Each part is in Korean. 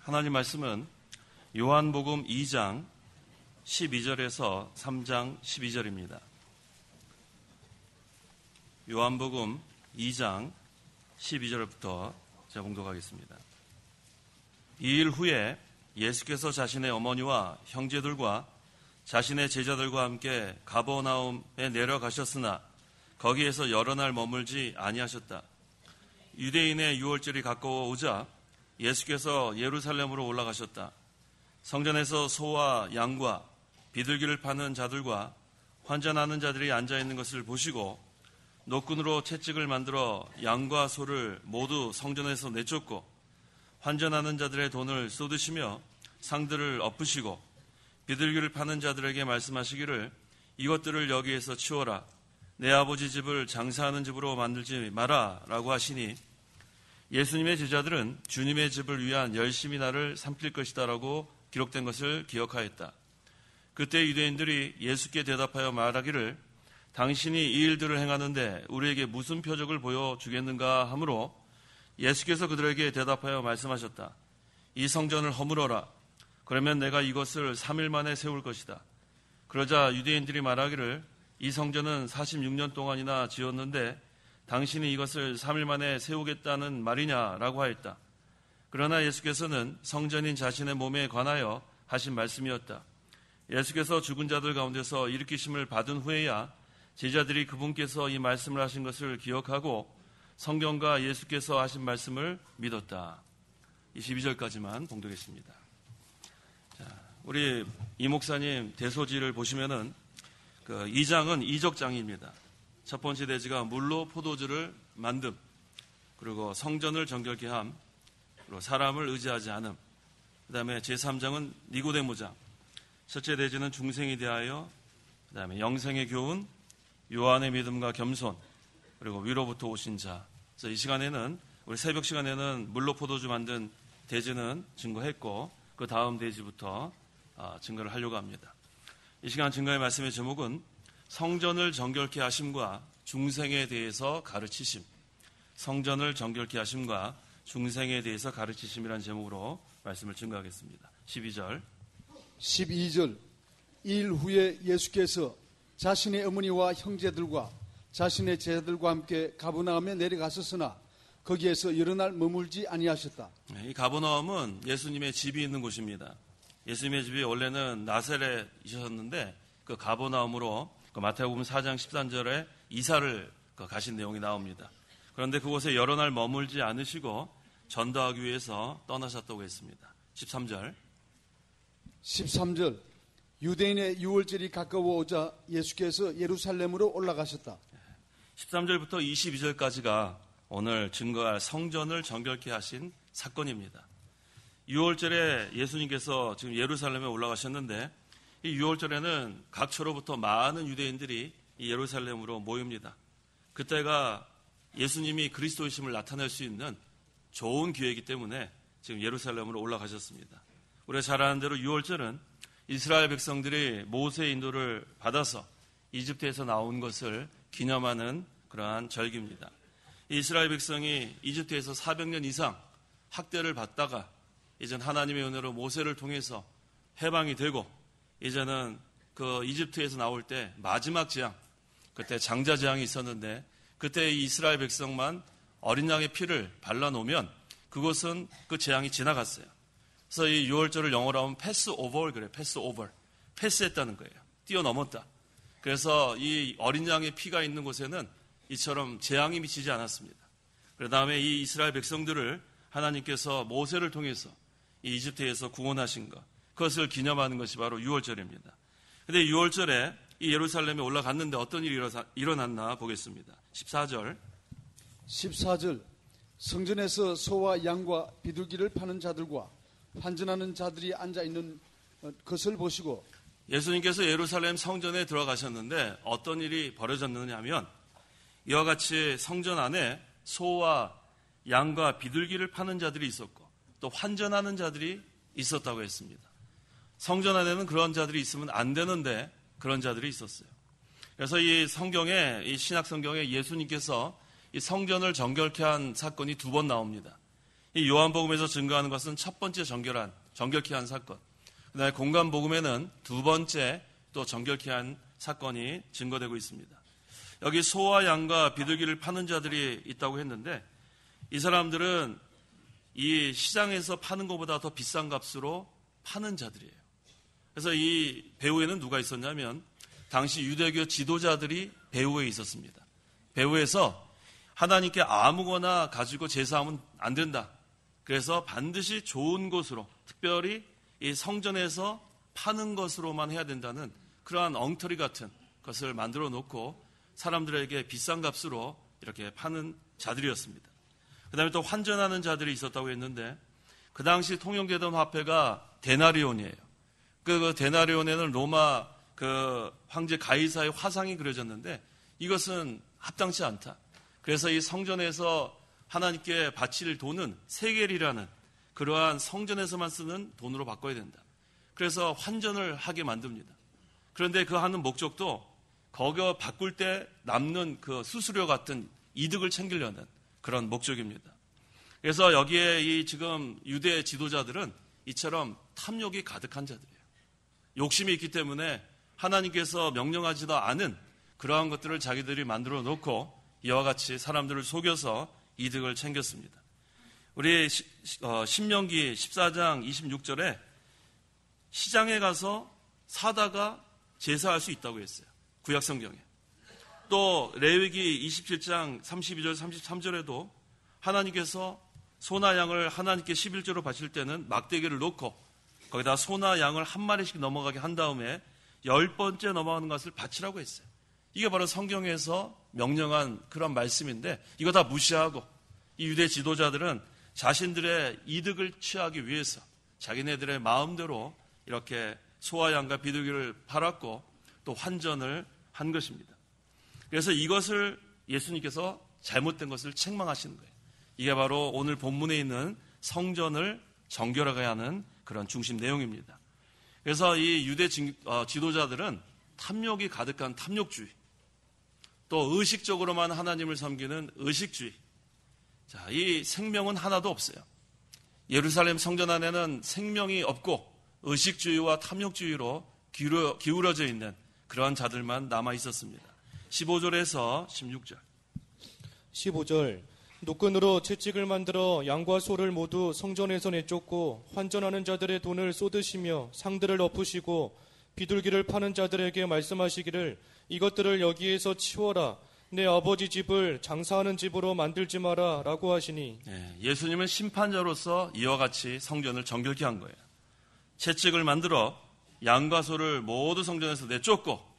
하나님 말씀은 요한복음 2장 12절에서 3장 12절입니다. 요한복음 2장 12절부터 제가 봉독하겠습니다. 이 일 후에 예수께서 자신의 어머니와 형제들과 자신의 제자들과 함께 가버나움에 내려가셨으나 거기에서 여러 날 머물지 아니하셨다. 유대인의 유월절이 가까워 오자 예수께서 예루살렘으로 올라가셨다. 성전에서 소와 양과 비둘기를 파는 자들과 환전하는 자들이 앉아있는 것을 보시고 노끈으로 채찍을 만들어 양과 소를 모두 성전에서 내쫓고 환전하는 자들의 돈을 쏟으시며 상들을 엎으시고 비둘기를 파는 자들에게 말씀하시기를 이것들을 여기에서 치워라. 내 아버지 집을 장사하는 집으로 만들지 마라 라고 하시니 예수님의 제자들은 주님의 집을 위한 열심히 나를 삼킬 것이다 라고 기록된 것을 기억하였다. 그때 유대인들이 예수께 대답하여 말하기를 당신이 이 일들을 행하는데 우리에게 무슨 표적을 보여주겠는가 하므로 예수께서 그들에게 대답하여 말씀하셨다. 이 성전을 허물어라. 그러면 내가 이것을 3일 만에 세울 것이다. 그러자 유대인들이 말하기를 이 성전은 46년 동안이나 지었는데 당신이 이것을 3일 만에 세우겠다는 말이냐라고 하였다. 그러나 예수께서는 성전인 자신의 몸에 관하여 하신 말씀이었다. 예수께서 죽은 자들 가운데서 일으키심을 받은 후에야 제자들이 그분께서 이 말씀을 하신 것을 기억하고 성경과 예수께서 하신 말씀을 믿었다. 22절까지만 봉독했습니다. 자, 우리 이 목사님 대소지를 보시면은 2장은 이적장입니다. 첫 번째 대지가 물로 포도주를 만듦, 그리고 성전을 정결케 함, 그리고 사람을 의지하지 않음. 그 다음에 제3장은 니고데모장. 첫째 대지는 중생에 대하여, 그 다음에 영생의 교훈, 요한의 믿음과 겸손, 그리고 위로부터 오신 자. 그래서 이 시간에는, 우리 새벽 시간에는 물로 포도주 만든 대지는 증거했고, 그 다음 대지부터 증거를 하려고 합니다. 이 시간 증거의 말씀의 제목은 성전을 정결케 하심과 중생에 대해서 가르치심. 성전을 정결케 하심과 중생에 대해서 가르치심이라는 제목으로 말씀을 증거하겠습니다. 12절. 12절. 이 일 후에 예수께서 자신의 어머니와 형제들과 자신의 제자들과 함께 가버나움에 내려가셨으나 거기에서 여러 날 머물지 아니하셨다. 이 가버나움은 예수님의 집이 있는 곳입니다. 예수님의 집이 원래는 나사렛이셨는데 그 가버나움으로 마태복음 4장 13절에 이사를 가신 내용이 나옵니다. 그런데 그곳에 여러 날 머물지 않으시고 전도하기 위해서 떠나셨다고 했습니다. 13절. 13절. 유대인의 유월절이 가까워 오자 예수께서 예루살렘으로 올라가셨다. 13절부터 22절까지가 오늘 증거할 성전을 정결케 하신 사건입니다. 유월절에 예수님께서 지금 예루살렘에 올라가셨는데 이 유월절에는 각처로부터 많은 유대인들이 이 예루살렘으로 모입니다. 그때가 예수님이 그리스도이심을 나타낼 수 있는 좋은 기회이기 때문에 지금 예루살렘으로 올라가셨습니다. 우리가 잘 아는 대로 유월절은 이스라엘 백성들이 모세의 인도를 받아서 이집트에서 나온 것을 기념하는 그러한 절기입니다. 이스라엘 백성이 이집트에서 400년 이상 학대를 받다가 이젠 하나님의 은혜로 모세를 통해서 해방이 되고 이제는 그 이집트에서 나올 때 마지막 재앙, 그때 장자 재앙이 있었는데 그때 이 이스라엘 백성만 어린 양의 피를 발라놓으면 그것은 그 재앙이 지나갔어요. 그래서 이 유월절을 영어로 하면 패스오버 그래요. 패스오버. 패스했다는 거예요. 뛰어넘었다. 그래서 이 어린 양의 피가 있는 곳에는 이처럼 재앙이 미치지 않았습니다. 그 다음에 이 이스라엘 백성들을 하나님께서 모세를 통해서 이 이집트에서 구원하신 것, 그것을 기념하는 것이 바로 유월절입니다. 그런데 유월절에 이 예루살렘에 올라갔는데 어떤 일이 일어났나 보겠습니다. 14절. 14절. 성전에서 소와 양과 비둘기를 파는 자들과 환전하는 자들이 앉아있는 것을 보시고 예수님께서 예루살렘 성전에 들어가셨는데 어떤 일이 벌어졌느냐 하면 이와 같이 성전 안에 소와 양과 비둘기를 파는 자들이 있었고 또 환전하는 자들이 있었다고 했습니다. 성전 안에는 그런 자들이 있으면 안 되는데 그런 자들이 있었어요. 그래서 이 성경에, 이 신약 성경에 예수님께서 이 성전을 정결케 한 사건이 2번 나옵니다. 이 요한복음에서 증거하는 것은 첫 번째 정결케 한 사건, 그다음에 공관복음에는 두 번째 또 정결케 한 사건이 증거되고 있습니다. 여기 소와 양과 비둘기를 파는 자들이 있다고 했는데 이 사람들은 이 시장에서 파는 것보다 더 비싼 값으로 파는 자들이에요. 그래서 이 배후에는 누가 있었냐면 당시 유대교 지도자들이 배후에 있었습니다. 배후에서 하나님께 아무거나 가지고 제사하면 안 된다. 그래서 반드시 좋은 곳으로, 특별히 이 성전에서 파는 것으로만 해야 된다는 그러한 엉터리 같은 것을 만들어 놓고 사람들에게 비싼 값으로 이렇게 파는 자들이었습니다. 그 다음에 또 환전하는 자들이 있었다고 했는데 그 당시 통용되던 화폐가 데나리온이에요. 그 데나리온에는 로마 그 황제 가이사의 화상이 그려졌는데 이것은 합당치 않다. 그래서 이 성전에서 하나님께 바칠 돈은 세겔이라는 그러한 성전에서만 쓰는 돈으로 바꿔야 된다. 그래서 환전을 하게 만듭니다. 그런데 그 하는 목적도 거기서 바꿀 때 남는 그 수수료 같은 이득을 챙기려는 그런 목적입니다. 그래서 여기에 이 지금 유대 지도자들은 이처럼 탐욕이 가득한 자들이에요. 욕심이 있기 때문에 하나님께서 명령하지도 않은 그러한 것들을 자기들이 만들어 놓고 이와 같이 사람들을 속여서 이득을 챙겼습니다. 우리 신명기 14장 26절에 시장에 가서 사다가 제사할 수 있다고 했어요. 구약 성경에. 또 레위기 27장 32절 33절에도 하나님께서 소나 양을 하나님께 11조로 바칠 때는 막대기를 놓고 거기다 소나 양을 한 마리씩 넘어가게 한 다음에 10번째 넘어가는 것을 바치라고 했어요. 이게 바로 성경에서 명령한 그런 말씀인데 이거 다 무시하고 이 유대 지도자들은 자신들의 이득을 취하기 위해서 자기네들의 마음대로 이렇게 소와 양과 비둘기를 팔았고 또 환전을 한 것입니다. 그래서 이것을 예수님께서 잘못된 것을 책망하시는 거예요. 이게 바로 오늘 본문에 있는 성전을 정결하게 하는 그런 중심 내용입니다. 그래서 이 유대 지도자들은 탐욕이 가득한 탐욕주의, 또 의식적으로만 하나님을 섬기는 의식주의. 자, 이 생명은 하나도 없어요. 예루살렘 성전 안에는 생명이 없고 의식주의와 탐욕주의로 기울어져 있는 그러한 자들만 남아 있었습니다. 15절에서 16절. 15절. 노끈으로 채찍을 만들어 양과 소를 모두 성전에서 내쫓고 환전하는 자들의 돈을 쏟으시며 상들을 엎으시고 비둘기를 파는 자들에게 말씀하시기를 이것들을 여기에서 치워라. 내 아버지 집을 장사하는 집으로 만들지 마라 라고 하시니. 예수님은 심판자로서 이와 같이 성전을 정결케 한 거예요. 채찍을 만들어 양과 소를 모두 성전에서 내쫓고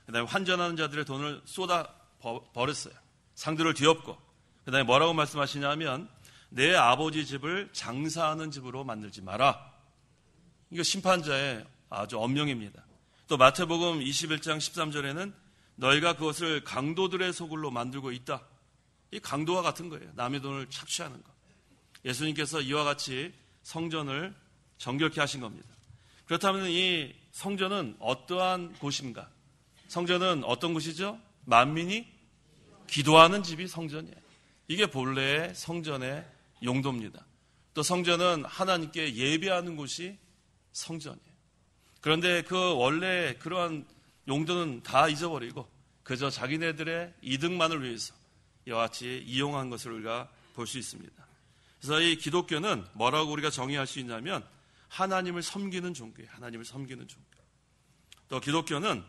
그 다음에 환전하는 자들의 돈을 쏟아 버렸어요. 상들을 뒤엎고 그 다음에 뭐라고 말씀하시냐면 내 아버지 집을 장사하는 집으로 만들지 마라. 이거 심판자의 아주 엄명입니다. 또 마태복음 21장 13절에는 너희가 그것을 강도들의 소굴로 만들고 있다. 이 강도와 같은 거예요. 남의 돈을 착취하는 거. 예수님께서 이와 같이 성전을 정결케 하신 겁니다. 그렇다면 이 성전은 어떠한 곳인가? 성전은 어떤 곳이죠? 만민이 기도하는 집이 성전이에요. 이게 본래의 성전의 용도입니다. 또 성전은 하나님께 예배하는 곳이 성전이에요. 그런데 그 원래 그러한 용도는 다 잊어버리고 그저 자기네들의 이득만을 위해서 이와 같이 이용한 것을 우리가 볼 수 있습니다. 그래서 이 기독교는 뭐라고 우리가 정의할 수 있냐면 하나님을 섬기는 종교예요. 하나님을 섬기는 종교. 또 기독교는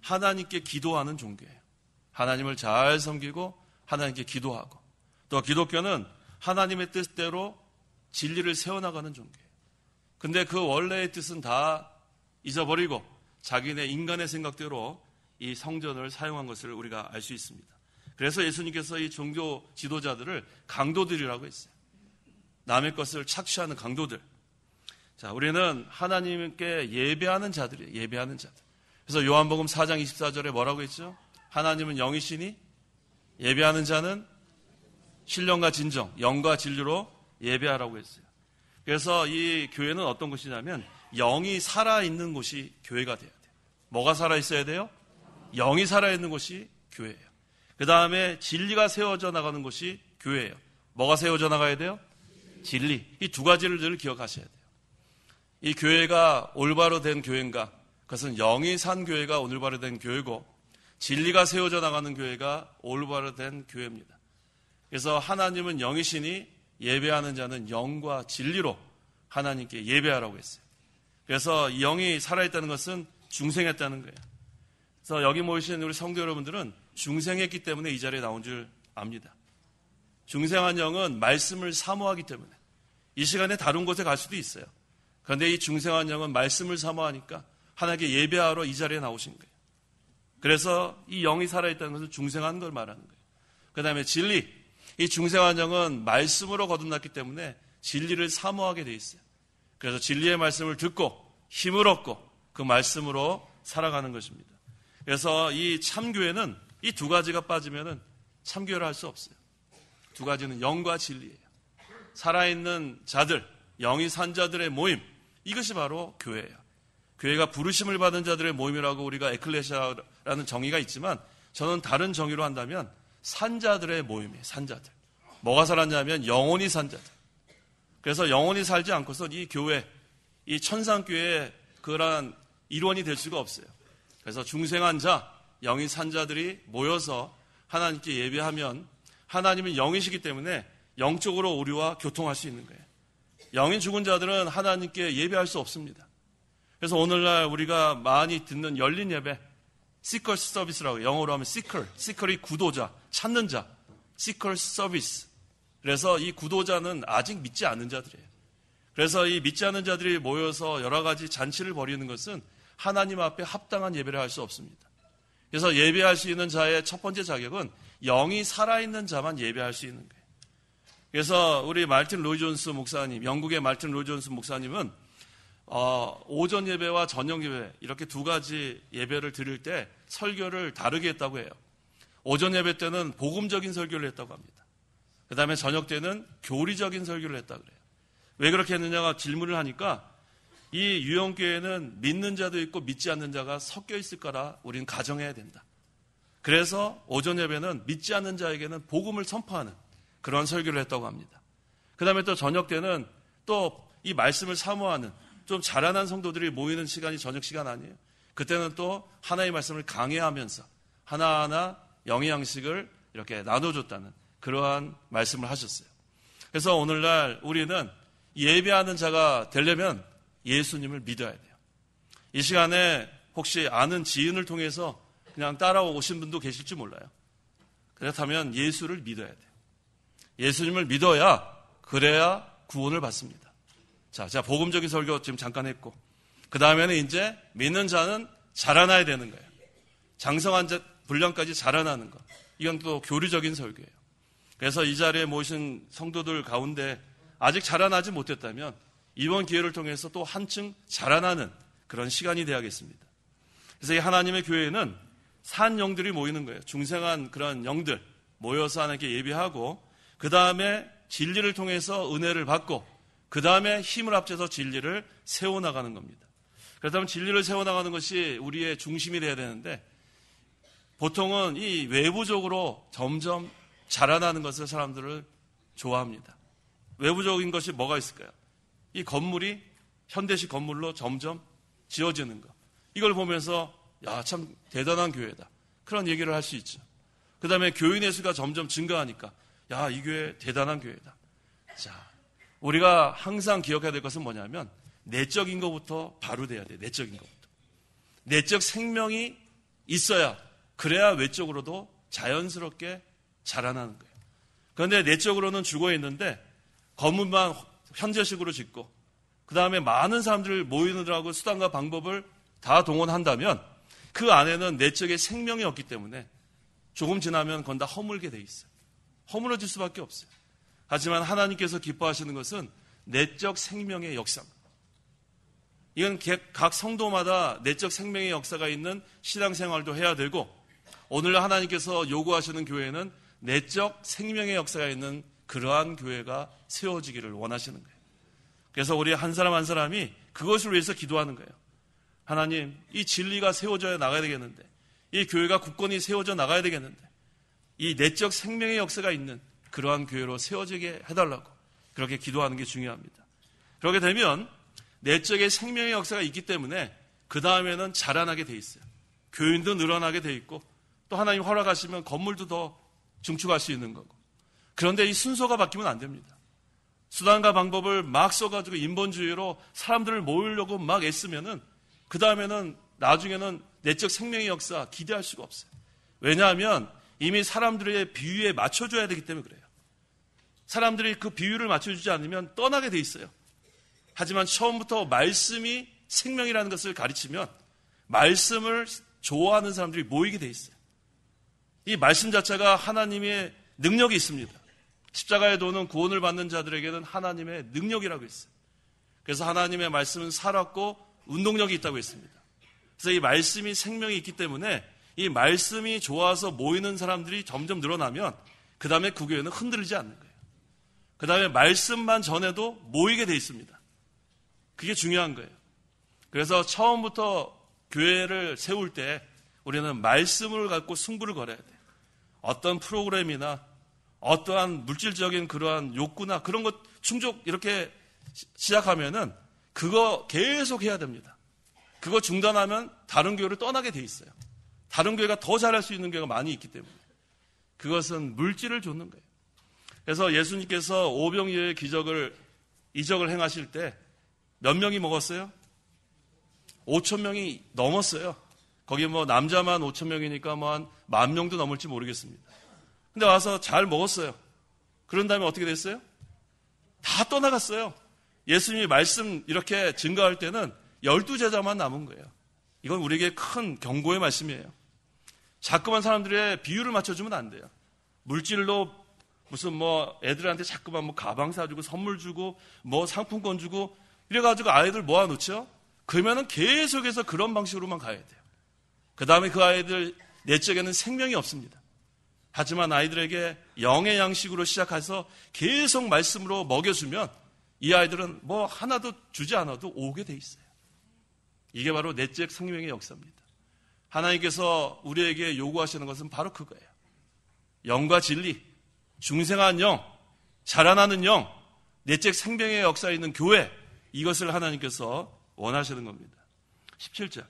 하나님께 기도하는 종교예요. 하나님을 잘 섬기고 하나님께 기도하고 또 기독교는 하나님의 뜻대로 진리를 세워나가는 종교예요. 근데 그 원래의 뜻은 다 잊어버리고 자기네 인간의 생각대로 이 성전을 사용한 것을 우리가 알 수 있습니다. 그래서 예수님께서 이 종교 지도자들을 강도들이라고 했어요. 남의 것을 착취하는 강도들. 자, 우리는 하나님께 예배하는 자들이에요. 예배하는 자들. 그래서 요한복음 4장 24절에 뭐라고 했죠? 하나님은 영이시니 예배하는 자는 신령과 진정, 영과 진리로 예배하라고 했어요. 그래서 이 교회는 어떤 곳이냐면 영이 살아있는 곳이 교회가 돼야 돼요. 뭐가 살아있어야 돼요? 영이 살아있는 곳이 교회예요. 그 다음에 진리가 세워져 나가는 곳이 교회예요. 뭐가 세워져 나가야 돼요? 진리. 이 두 가지를 늘 기억하셔야 돼요. 이 교회가 올바로 된 교회인가? 그것은 영이 산 교회가 올바로 된 교회고 진리가 세워져 나가는 교회가 올바로 된 교회입니다. 그래서 하나님은 영이시니 예배하는 자는 영과 진리로 하나님께 예배하라고 했어요. 그래서 이 영이 살아있다는 것은 중생했다는 거예요. 그래서 여기 모이신 우리 성도 여러분들은 중생했기 때문에 이 자리에 나온 줄 압니다. 중생한 영은 말씀을 사모하기 때문에 이 시간에 다른 곳에 갈 수도 있어요. 그런데 이 중생한 영은 말씀을 사모하니까 하나님께 예배하러 이 자리에 나오신 거예요. 그래서 이 영이 살아있다는 것은 중생한 걸 말하는 거예요. 그 다음에 진리. 이 중생한 영은 말씀으로 거듭났기 때문에 진리를 사모하게 돼 있어요. 그래서 진리의 말씀을 듣고 힘을 얻고 그 말씀으로 살아가는 것입니다. 그래서 이 참교회는 이 두 가지가 빠지면은 참교회를 할 수 없어요. 두 가지는 영과 진리예요. 살아있는 자들, 영이 산 자들의 모임, 이것이 바로 교회예요. 교회가 부르심을 받은 자들의 모임이라고 우리가 에클레시아라는 정의가 있지만 저는 다른 정의로 한다면 산자들의 모임이에요. 산자들. 뭐가 살았냐면 영혼이 산 자들. 그래서 영혼이 살지 않고서 이 교회, 이 천상교회의 그러한 일원이 될 수가 없어요. 그래서 중생한 자, 영이 산 자들이 모여서 하나님께 예배하면 하나님은 영이시기 때문에 영적으로 우리와 교통할 수 있는 거예요. 영이 죽은 자들은 하나님께 예배할 수 없습니다. 그래서 오늘날 우리가 많이 듣는 열린 예배, 시컬 서비스라고 영어로 하면 시컬이 구도자, 찾는 자, 시컬 서비스. 그래서 이 구도자는 아직 믿지 않는 자들이에요. 그래서 이 믿지 않는 자들이 모여서 여러 가지 잔치를 벌이는 것은 하나님 앞에 합당한 예배를 할 수 없습니다. 그래서 예배할 수 있는 자의 첫 번째 자격은 영이 살아있는 자만 예배할 수 있는 거예요. 그래서 우리 말틴 로이 존스 목사님, 영국의 말틴 로이 존스 목사님은 오전 예배와 저녁 예배 이렇게 두 가지 예배를 드릴 때 설교를 다르게 했다고 해요. 오전 예배 때는 복음적인 설교를 했다고 합니다. 그 다음에 저녁 때는 교리적인 설교를 했다고 그래요. 왜 그렇게 했느냐가 질문을 하니까 이 유영교회는 믿는 자도 있고 믿지 않는 자가 섞여 있을 거라 우리는 가정해야 된다. 그래서 오전 예배는 믿지 않는 자에게는 복음을 선포하는 그런 설교를 했다고 합니다. 그 다음에 또 저녁 때는 또 이 말씀을 사모하는 좀 자라난 성도들이 모이는 시간이 저녁 시간 아니에요. 그때는 또 하나의 말씀을 강해하면서 하나하나 영의 양식을 이렇게 나눠줬다는 그러한 말씀을 하셨어요. 그래서 오늘날 우리는 예배하는 자가 되려면 예수님을 믿어야 돼요. 이 시간에 혹시 아는 지인을 통해서 그냥 따라오신 분도 계실지 몰라요. 그렇다면 예수를 믿어야 돼요. 예수님을 믿어야 그래야 구원을 받습니다. 자, 복음적인 설교 지금 잠깐 했고 그 다음에는 이제 믿는 자는 자라나야 되는 거예요. 장성한 자 분량까지 자라나는 것. 이건 또 교리적인 설교예요. 그래서 이 자리에 모신 성도들 가운데 아직 자라나지 못했다면 이번 기회를 통해서 또 한층 자라나는 그런 시간이 되어야겠습니다. 그래서 이 하나님의 교회에는 산 영들이 모이는 거예요. 중생한 그런 영들 모여서 하나님께 예배하고 그 다음에 진리를 통해서 은혜를 받고 그 다음에 힘을 합쳐서 진리를 세워나가는 겁니다. 그렇다면 진리를 세워나가는 것이 우리의 중심이 되어야 되는데 보통은 이 외부적으로 점점 자라나는 것을 사람들을 좋아합니다. 외부적인 것이 뭐가 있을까요? 이 건물이 현대식 건물로 점점 지어지는 것. 이걸 보면서 야, 참 대단한 교회다. 그런 얘기를 할 수 있죠. 그 다음에 교인의 수가 점점 증가하니까 야, 이 교회 대단한 교회다. 자, 우리가 항상 기억해야 될 것은 뭐냐면 내적인 것부터 바로 돼야 돼요. 내적인 것부터. 내적 생명이 있어야 그래야 외적으로도 자연스럽게 자라나는 거예요. 그런데 내적으로는 죽어 있는데 건물만 현재식으로 짓고 그 다음에 많은 사람들을 모이느라고 수단과 방법을 다 동원한다면 그 안에는 내적인 생명이 없기 때문에 조금 지나면 그건 다 허물게 돼 있어요. 허물어질 수밖에 없어요. 하지만 하나님께서 기뻐하시는 것은 내적 생명의 역사입니다. 이건 각 성도마다 내적 생명의 역사가 있는 신앙생활도 해야 되고 오늘 하나님께서 요구하시는 교회는 내적 생명의 역사가 있는 그러한 교회가 세워지기를 원하시는 거예요. 그래서 우리 한 사람 한 사람이 그것을 위해서 기도하는 거예요. 하나님, 이 진리가 세워져 나가야 되겠는데 이 교회가 굳건히 세워져 나가야 되겠는데 이 내적 생명의 역사가 있는 그러한 교회로 세워지게 해달라고 그렇게 기도하는 게 중요합니다. 그렇게 되면 내적인 생명의 역사가 있기 때문에 그 다음에는 자라나게 돼 있어요. 교인도 늘어나게 돼 있고 또 하나님 허락하시면 건물도 더 증축할 수 있는 거고. 그런데 이 순서가 바뀌면 안 됩니다. 수단과 방법을 막 써가지고 인본주의로 사람들을 모으려고 막 애쓰면은 그 다음에는 나중에는 내적 생명의 역사 기대할 수가 없어요. 왜냐하면 이미 사람들의 비유에 맞춰줘야 되기 때문에 그래요. 사람들이 그 비유를 맞춰주지 않으면 떠나게 돼 있어요. 하지만 처음부터 말씀이 생명이라는 것을 가르치면 말씀을 좋아하는 사람들이 모이게 돼 있어요. 이 말씀 자체가 하나님의 능력이 있습니다. 십자가의 도는 구원을 받는 자들에게는 하나님의 능력이라고 했어요. 그래서 하나님의 말씀은 살았고 운동력이 있다고 했습니다. 그래서 이 말씀이 생명이 있기 때문에 이 말씀이 좋아서 모이는 사람들이 점점 늘어나면 그 다음에 그 교회는 흔들리지 않는 거예요. 그 다음에 말씀만 전해도 모이게 돼 있습니다. 그게 중요한 거예요. 그래서 처음부터 교회를 세울 때 우리는 말씀을 갖고 승부를 걸어야 돼요. 어떤 프로그램이나 어떠한 물질적인 그러한 욕구나 그런 것 충족 이렇게 시작하면은 그거 계속 해야 됩니다. 그거 중단하면 다른 교회를 떠나게 돼 있어요. 다른 교회가 더 잘할 수 있는 교회가 많이 있기 때문에 그것은 물질을 줬는 거예요. 그래서 예수님께서 오병이어의 이적을 행하실 때 몇 명이 먹었어요? 5천 명이 넘었어요. 거기 뭐 남자만 5천 명이니까 뭐 한 10,000명도 넘을지 모르겠습니다. 근데 와서 잘 먹었어요. 그런 다음에 어떻게 됐어요? 다 떠나갔어요. 예수님이 말씀 이렇게 증거할 때는 12제자만 남은 거예요. 이건 우리에게 큰 경고의 말씀이에요. 자꾸만 사람들의 비유를 맞춰주면 안 돼요. 물질로 무슨 뭐 애들한테 자꾸만 뭐 가방 사주고 선물 주고 뭐 상품권 주고 이래가지고 아이들 모아놓죠. 그러면은 계속해서 그런 방식으로만 가야 돼요. 그 다음에 그 아이들 내적에는 생명이 없습니다. 하지만 아이들에게 영의 양식으로 시작해서 계속 말씀으로 먹여주면 이 아이들은 뭐 하나도 주지 않아도 오게 돼 있어요. 이게 바로 내적 생명의 역사입니다. 하나님께서 우리에게 요구하시는 것은 바로 그거예요. 영과 진리, 중생한 영, 자라나는 영, 내적 생명의 역사에 있는 교회, 이것을 하나님께서 원하시는 겁니다. 17절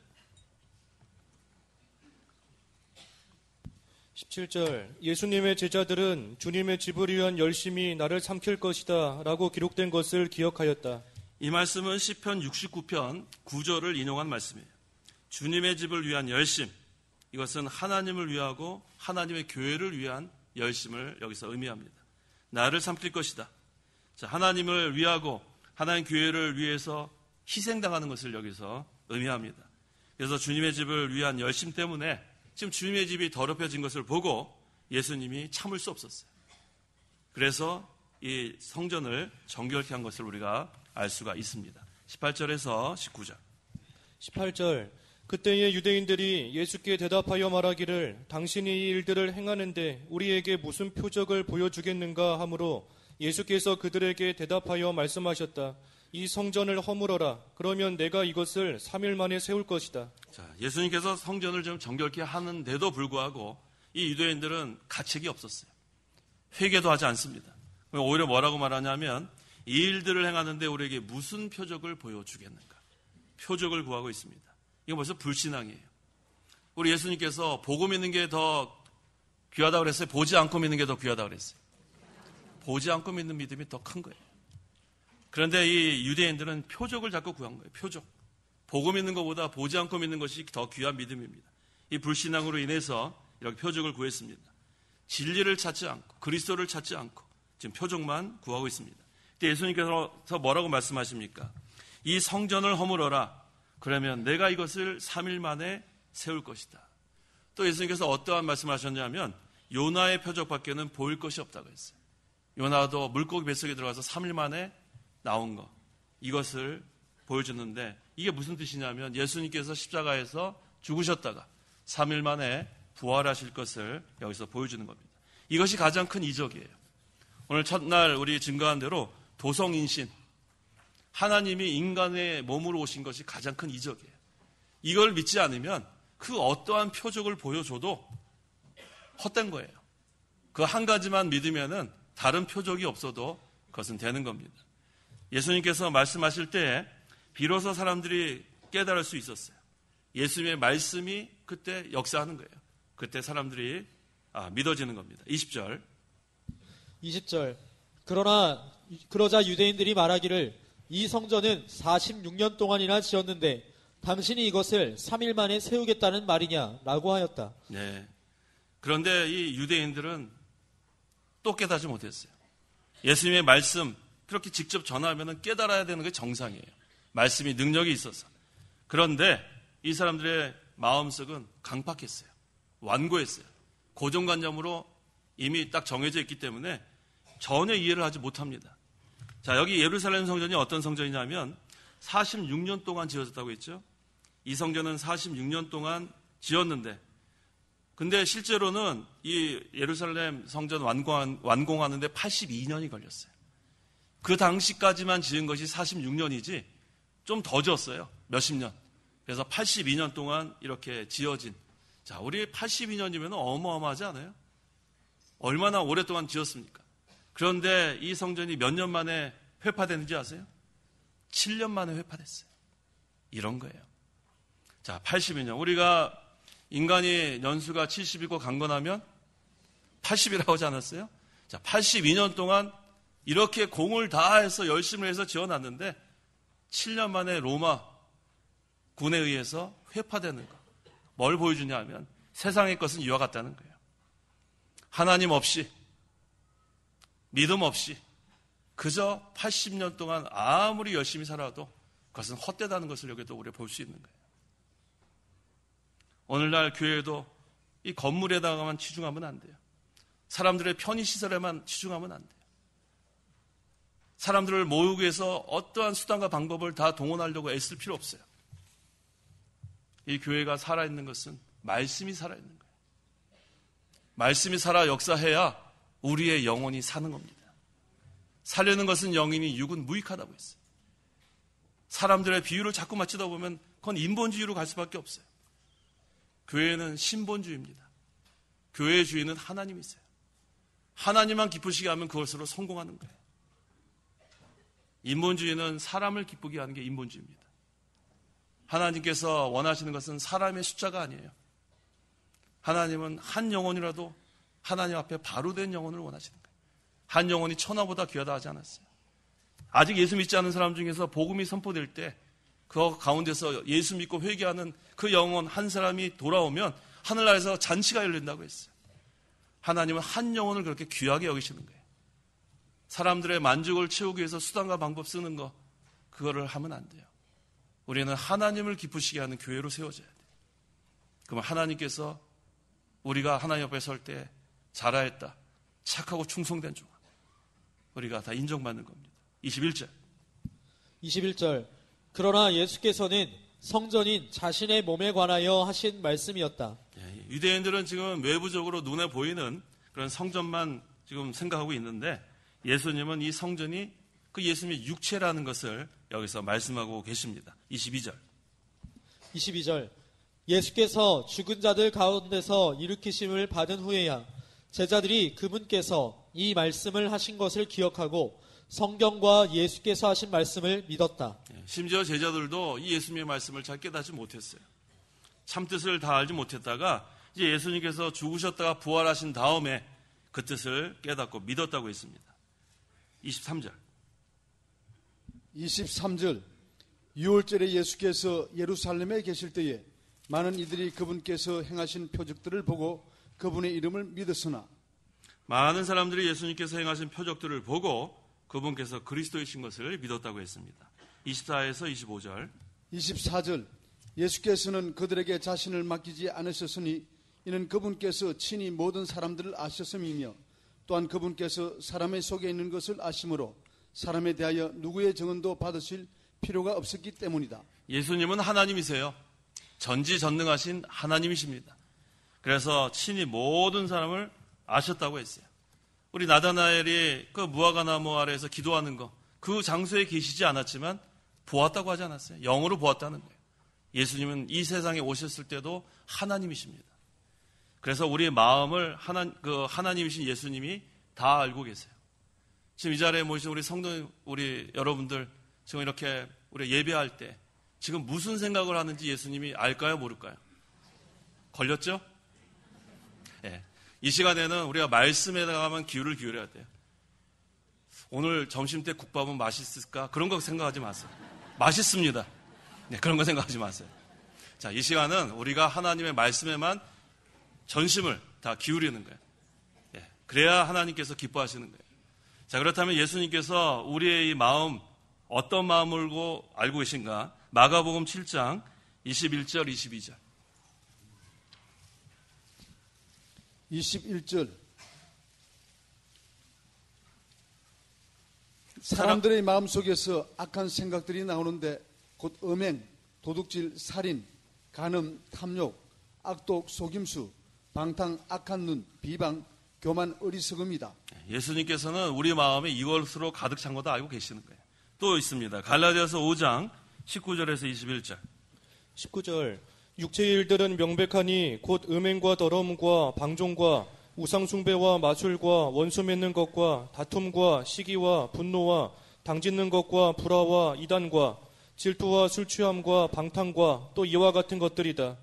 17절 예수님의 제자들은 주님의 집을 위한 열심히 나를 삼킬 것이다 라고 기록된 것을 기억하였다. 이 말씀은 시편 69편 9절을 인용한 말씀이에요. 주님의 집을 위한 열심, 이것은 하나님을 위하고 하나님의 교회를 위한 열심을 여기서 의미합니다. 나를 삼킬 것이다. 자, 하나님을 위하고 하나님 교회를 위해서 희생당하는 것을 여기서 의미합니다. 그래서 주님의 집을 위한 열심 때문에 지금 주님의 집이 더럽혀진 것을 보고 예수님이 참을 수 없었어요. 그래서 이 성전을 정결케 한 것을 우리가 알 수가 있습니다. 18절에서 19절 18절 그때의 유대인들이 예수께 대답하여 말하기를 당신이 이 일들을 행하는데 우리에게 무슨 표적을 보여주겠는가 하므로 예수께서 그들에게 대답하여 말씀하셨다. 이 성전을 허물어라. 그러면 내가 이것을 3일 만에 세울 것이다. 자, 예수님께서 성전을 좀 정결케 하는데도 불구하고 이 유대인들은 가책이 없었어요. 회개도 하지 않습니다. 오히려 뭐라고 말하냐면 이 일들을 행하는데 우리에게 무슨 표적을 보여주겠는가. 표적을 구하고 있습니다. 이거 벌써 불신앙이에요. 우리 예수님께서 보고 믿는 게 더 귀하다고 그랬어요? 보지 않고 믿는 게 더 귀하다고 그랬어요? 보지 않고 믿는 믿음이 더 큰 거예요. 그런데 이 유대인들은 표적을 자꾸 구한 거예요. 표적. 보고 믿는 것보다 보지 않고 믿는 것이 더 귀한 믿음입니다. 이 불신앙으로 인해서 이렇게 표적을 구했습니다. 진리를 찾지 않고 그리스도를 찾지 않고 지금 표적만 구하고 있습니다. 그때 예수님께서 뭐라고 말씀하십니까? 이 성전을 허물어라. 그러면 내가 이것을 3일 만에 세울 것이다. 또 예수님께서 어떠한 말씀하셨냐면 요나의 표적밖에는 보일 것이 없다고 했어요. 요나도 물고기 뱃속에 들어가서 3일 만에 나온 것, 이것을 보여줬는데 이게 무슨 뜻이냐면 예수님께서 십자가에서 죽으셨다가 3일 만에 부활하실 것을 여기서 보여주는 겁니다. 이것이 가장 큰 이적이에요. 오늘 첫날 우리 증거한 대로 도성인신, 하나님이 인간의 몸으로 오신 것이 가장 큰 이적이에요. 이걸 믿지 않으면 그 어떠한 표적을 보여줘도 헛된 거예요. 그 한 가지만 믿으면은 다른 표적이 없어도 그것은 되는 겁니다. 예수님께서 말씀하실 때 비로소 사람들이 깨달을 수 있었어요. 예수님의 말씀이 그때 역사하는 거예요. 그때 사람들이 믿어지는 겁니다. 20절. 그러자 유대인들이 말하기를 이 성전은 46년 동안이나 지었는데 당신이 이것을 3일 만에 세우겠다는 말이냐 라고 하였다. 네. 그런데 이 유대인들은 또 깨닫지 못했어요. 예수님의 말씀 그렇게 직접 전하면 깨달아야 되는 게 정상이에요. 말씀이 능력이 있어서. 그런데 이 사람들의 마음속은 강팍했어요. 완고했어요. 고정관념으로 이미 딱 정해져 있기 때문에 전혀 이해를 하지 못합니다. 자, 여기 예루살렘 성전이 어떤 성전이냐면 46년 동안 지어졌다고 했죠. 이 성전은 46년 동안 지었는데 근데 실제로는 이 예루살렘 성전 완공하는데 82년이 걸렸어요. 그 당시까지만 지은 것이 46년이지 좀 더 지었어요. 몇십 년. 그래서 82년 동안 이렇게 지어진. 자, 우리 82년이면 어마어마하지 않아요? 얼마나 오랫동안 지었습니까? 그런데 이 성전이 몇 년 만에 회파됐는지 아세요? 7년 만에 회파됐어요. 이런 거예요. 자, 82년. 우리가 인간이 연수가 70이고 강건하면 80이라고 하지 않았어요? 자, 82년 동안 이렇게 공을 다해서 열심을 해서 지어놨는데 7년 만에 로마 군에 의해서 회파되는 것. 뭘 보여주냐 하면 세상의 것은 이와 같다는 거예요. 하나님 없이 믿음 없이 그저 80년 동안 아무리 열심히 살아도 그것은 헛되다는 것을 여기도 우리가 볼 수 있는 거예요. 오늘날 교회도 이 건물에다가만 치중하면 안 돼요. 사람들의 편의시설에만 치중하면 안 돼요. 사람들을 모으기 위해서 어떠한 수단과 방법을 다 동원하려고 애쓸 필요 없어요. 이 교회가 살아있는 것은 말씀이 살아있는 거예요. 말씀이 살아 역사해야 우리의 영혼이 사는 겁니다. 살려는 것은 영이니 육은 무익하다고 했어요. 사람들의 비유를 자꾸 맞추다 보면 그건 인본주의로 갈 수밖에 없어요. 교회는 신본주의입니다. 교회의 주인은 하나님이세요. 하나님만 기쁘시게 하면 그것으로 성공하는 거예요. 인본주의는 사람을 기쁘게 하는 게 인본주의입니다. 하나님께서 원하시는 것은 사람의 숫자가 아니에요. 하나님은 한 영혼이라도 하나님 앞에 바로 된 영혼을 원하시는 거예요. 한 영혼이 천하보다 귀하다 하지 않았어요. 아직 예수 믿지 않는 사람 중에서 복음이 선포될 때 그 가운데서 예수 믿고 회개하는 그 영혼 한 사람이 돌아오면 하늘나라에서 잔치가 열린다고 했어요. 하나님은 한 영혼을 그렇게 귀하게 여기시는 거예요. 사람들의 만족을 채우기 위해서 수단과 방법 쓰는 거 그거를 하면 안 돼요. 우리는 하나님을 기쁘시게 하는 교회로 세워져야 돼요. 그러면 하나님께서 우리가 하나님 앞에 설 때 잘하였다, 착하고 충성된 종아, 우리가 다 인정받는 겁니다. 21절. 그러나 예수께서는 성전인 자신의 몸에 관하여 하신 말씀이었다. 유대인들은 지금 외부적으로 눈에 보이는 그런 성전만 지금 생각하고 있는데 예수님은 이 성전이 그 예수님의 육체라는 것을 여기서 말씀하고 계십니다. 22절. 예수께서 죽은 자들 가운데서 일으키심을 받은 후에야 제자들이 그분께서 이 말씀을 하신 것을 기억하고 성경과 예수께서 하신 말씀을 믿었다. 심지어 제자들도 이 예수님의 말씀을 잘 깨닫지 못했어요. 참뜻을 다 알지 못했다가 이제 예수님께서 죽으셨다가 부활하신 다음에 그 뜻을 깨닫고 믿었다고 했습니다. 23절. 6월절에 예수께서 예루살렘에 계실 때에 많은 이들이 그분께서 행하신 표적들을 보고 그분의 이름을 믿었으나 많은 사람들이 예수님께서 행하신 표적들을 보고 그분께서 그리스도이신 것을 믿었다고 했습니다. 24에서 25절. 24절. 예수께서는 그들에게 자신을 맡기지 않으셨으니 이는 그분께서 친히 모든 사람들을 아셨음이며 또한 그분께서 사람의 속에 있는 것을 아심으로 사람에 대하여 누구의 증언도 받으실 필요가 없었기 때문이다. 예수님은 하나님이세요. 전지전능하신 하나님이십니다. 그래서 친히 모든 사람을 아셨다고 했어요. 우리 나다나엘이 그 무화과나무 아래에서 기도하는 거, 그 장소에 계시지 않았지만 보았다고 하지 않았어요? 영으로 보았다는 거예요. 예수님은 이 세상에 오셨을 때도 하나님이십니다. 그래서 우리의 마음을 하나님이신 예수님이 다 알고 계세요. 지금 이 자리에 모신 우리 성도 우리 여러분들 지금 이렇게 우리 예배할 때 지금 무슨 생각을 하는지 예수님이 알까요, 모를까요? 걸렸죠? 예. 이 시간에는 우리가 말씀에다가만 기울을 기울여야 돼요. 오늘 점심 때 국밥은 맛있을까? 그런 거 생각하지 마세요. 맛있습니다. 네, 그런 거 생각하지 마세요. 자, 이 시간은 우리가 하나님의 말씀에만 전심을 다 기울이는 거예요. 예. 그래야 하나님께서 기뻐하시는 거예요. 자, 그렇다면 예수님께서 우리의 이 마음, 어떤 마음을 알고 계신가? 마가복음 7장 21절, 22절. 21절. 사람들의 마음속에서 악한 생각들이 나오는데 곧 음행, 도둑질, 살인, 간음, 탐욕, 악독, 속임수, 방탕, 악한 눈, 비방, 교만, 어리석음이다. 예수님께서는 우리 마음에 이것으로 가득 찬 것도 알고 계시는 거예요. 또 있습니다. 갈라디아서 5장 19절에서 21절. 19절. 육체의 일들은 명백하니 곧 음행과 더러움과 방종과 우상숭배와 마술과 원수 맺는 것과 다툼과 시기와 분노와 당짓는 것과 불화와 이단과 질투와 술취함과 방탕과 또 이와 같은 것들이다.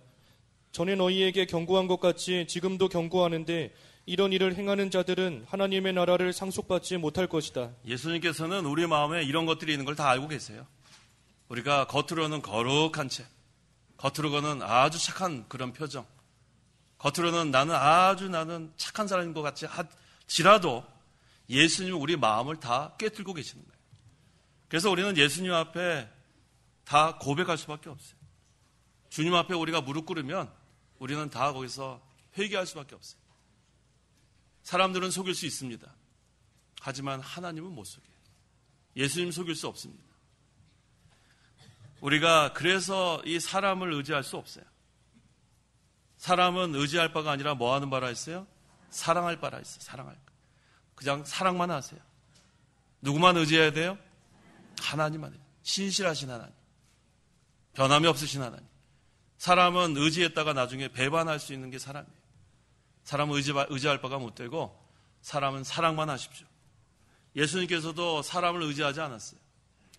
전에 너희에게 경고한 것 같이 지금도 경고하는데 이런 일을 행하는 자들은 하나님의 나라를 상속받지 못할 것이다. 예수님께서는 우리 마음에 이런 것들이 있는 걸 다 알고 계세요. 우리가 겉으로는 거룩한 채, 겉으로는 아주 착한 그런 표정, 겉으로는 나는 착한 사람인 것 같이 하지라도 예수님은 우리 마음을 다 꿰뚫고 계시는 거예요. 그래서 우리는 예수님 앞에 다 고백할 수밖에 없어요. 주님 앞에 우리가 무릎 꿇으면 우리는 다 거기서 회개할 수밖에 없어요. 사람들은 속일 수 있습니다. 하지만 하나님은 못 속여요. 예수님 속일 수 없습니다. 우리가 그래서 이 사람을 의지할 수 없어요. 사람은 의지할 바가 아니라 뭐 하는 바라 했어요? 사랑할 바라 했어요. 사랑할 바. 그냥 사랑만 하세요. 누구만 의지해야 돼요? 하나님만 해요. 신실하신 하나님. 변함이 없으신 하나님. 사람은 의지했다가 나중에 배반할 수 있는 게 사람이에요. 사람은 의지할 바가 못 되고 사람은 사랑만 하십시오. 예수님께서도 사람을 의지하지 않았어요.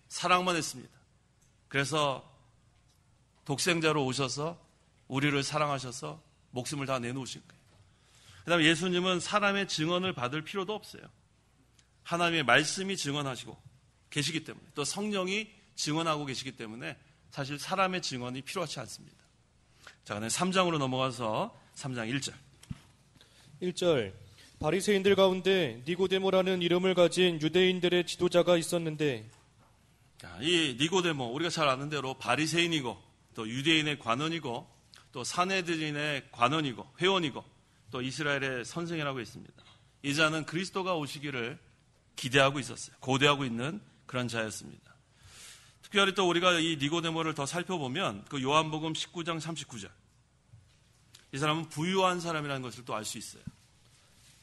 사랑만 했습니다. 그래서 독생자로 오셔서 우리를 사랑하셔서 목숨을 다 내놓으신 거예요. 그 다음에 예수님은 사람의 증언을 받을 필요도 없어요. 하나님의 말씀이 증언하시고 계시기 때문에, 또 성령이 증언하고 계시기 때문에 사실 사람의 증언이 필요하지 않습니다. 자, 그다음에 3장으로 넘어가서 3장 1절. 1절. 바리새인들 가운데 니고데모라는 이름을 가진 유대인들의 지도자가 있었는데, 자, 이 니고데모, 우리가 잘 아는 대로 바리새인이고 또 유대인의 관원이고 또 사내들인의 관원이고 회원이고 또 이스라엘의 선생이라고 있습니다. 이 자는 그리스도가 오시기를 기대하고 있었어요. 고대하고 있는 그런 자였습니다. 특별히 또 우리가 이 니고데모를 더 살펴보면 그 요한복음 19장 39절. 이 사람은 부유한 사람이라는 것을 또 알 수 있어요.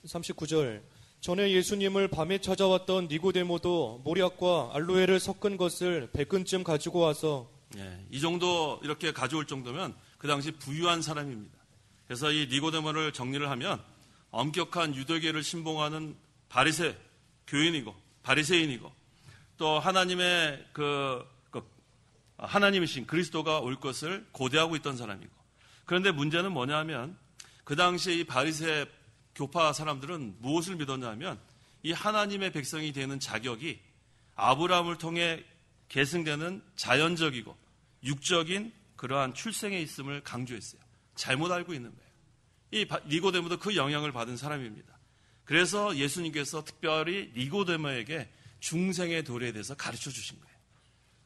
39절. 전에 예수님을 밤에 찾아왔던 니고데모도 모략과 알로에를 섞은 것을 100근쯤 가지고 와서, 이 정도 이렇게 가져올 정도면 그 당시 부유한 사람입니다. 그래서 이 니고데모를 정리를 하면 엄격한 유대계를 신봉하는 바리새 교인이고 바리새인이고 또 하나님의 하나님이신 그리스도가 올 것을 고대하고 있던 사람이고, 그런데 문제는 뭐냐면 그 당시에 이 바리새 교파 사람들은 무엇을 믿었냐면 이 하나님의 백성이 되는 자격이 아브라함을 통해 계승되는 자연적이고 육적인 그러한 출생에 있음을 강조했어요. 잘못 알고 있는 거예요. 이 니고데모도 그 영향을 받은 사람입니다. 그래서 예수님께서 특별히 니고데모에게 중생의 도리에 대해서 가르쳐 주신 거예요.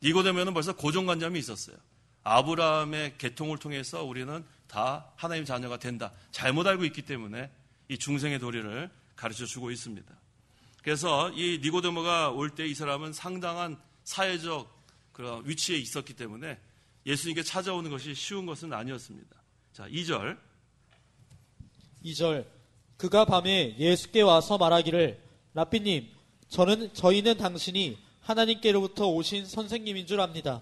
니고데모는 벌써 고정관념이 있었어요. 아브라함의 계통을 통해서 우리는 다 하나님 자녀가 된다. 잘못 알고 있기 때문에 이 중생의 도리를 가르쳐 주고 있습니다. 그래서 이 니고데모가 올 때 이 사람은 상당한 사회적 그런 위치에 있었기 때문에 예수님께 찾아오는 것이 쉬운 것은 아니었습니다. 자, 2절. 2절. 그가 밤에 예수께 와서 말하기를, 라삐님, 저희는 당신이 하나님께로부터 오신 선생님인 줄 압니다.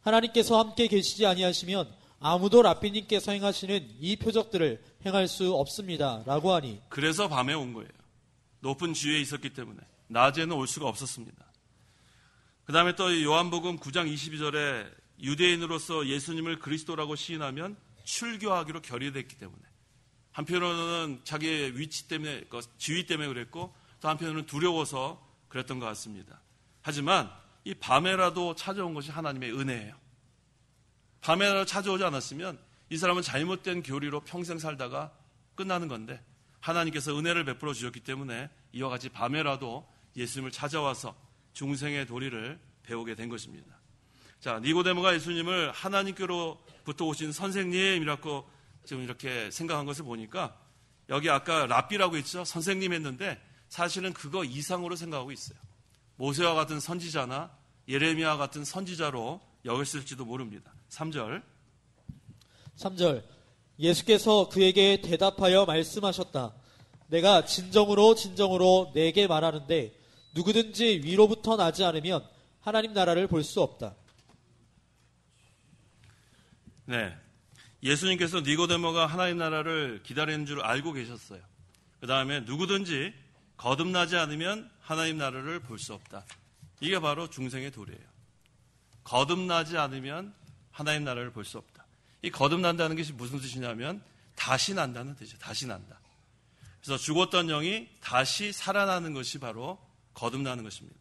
하나님께서 함께 계시지 아니하시면 아무도 라삐님께서 행하시는 이 표적들을 행할 수 없습니다. 라고 하니. 그래서 밤에 온 거예요. 높은 지위에 있었기 때문에. 낮에는 올 수가 없었습니다. 그 다음에 또 요한복음 9장 22절에 유대인으로서 예수님을 그리스도라고 시인하면 출교하기로 결의됐기 때문에 한편으로는 자기의 위치 때문에, 지위 때문에 그랬고 또 한편으로는 두려워서 그랬던 것 같습니다. 하지만 이 밤에라도 찾아온 것이 하나님의 은혜예요. 밤에라도 찾아오지 않았으면 이 사람은 잘못된 교리로 평생 살다가 끝나는 건데 하나님께서 은혜를 베풀어 주셨기 때문에 이와 같이 밤에라도 예수님을 찾아와서 중생의 도리를 배우게 된 것입니다. 자, 니고데모가 예수님을 하나님께로부터 오신 선생님이라고 지금 이렇게 생각한 것을 보니까 여기 아까 랍비라고 했죠. 선생님 했는데 사실은 그거 이상으로 생각하고 있어요. 모세와 같은 선지자나 예레미야 같은 선지자로 여겼을지도 모릅니다. 3절. 예수께서 그에게 대답하여 말씀하셨다. 내가 진정으로 진정으로 내게 말하는데 누구든지 위로부터 나지 않으면 하나님 나라를 볼 수 없다. 네, 예수님께서 니고데모가 하나님 나라를 기다리는 줄 알고 계셨어요. 그 다음에 누구든지 거듭나지 않으면 하나님 나라를 볼 수 없다. 이게 바로 중생의 도리예요. 거듭나지 않으면 하나님 나라를 볼 수 없다. 이 거듭난다는 것이 무슨 뜻이냐면 다시 난다는 뜻이죠. 다시 난다. 그래서 죽었던 영이 다시 살아나는 것이 바로 거듭나는 것입니다.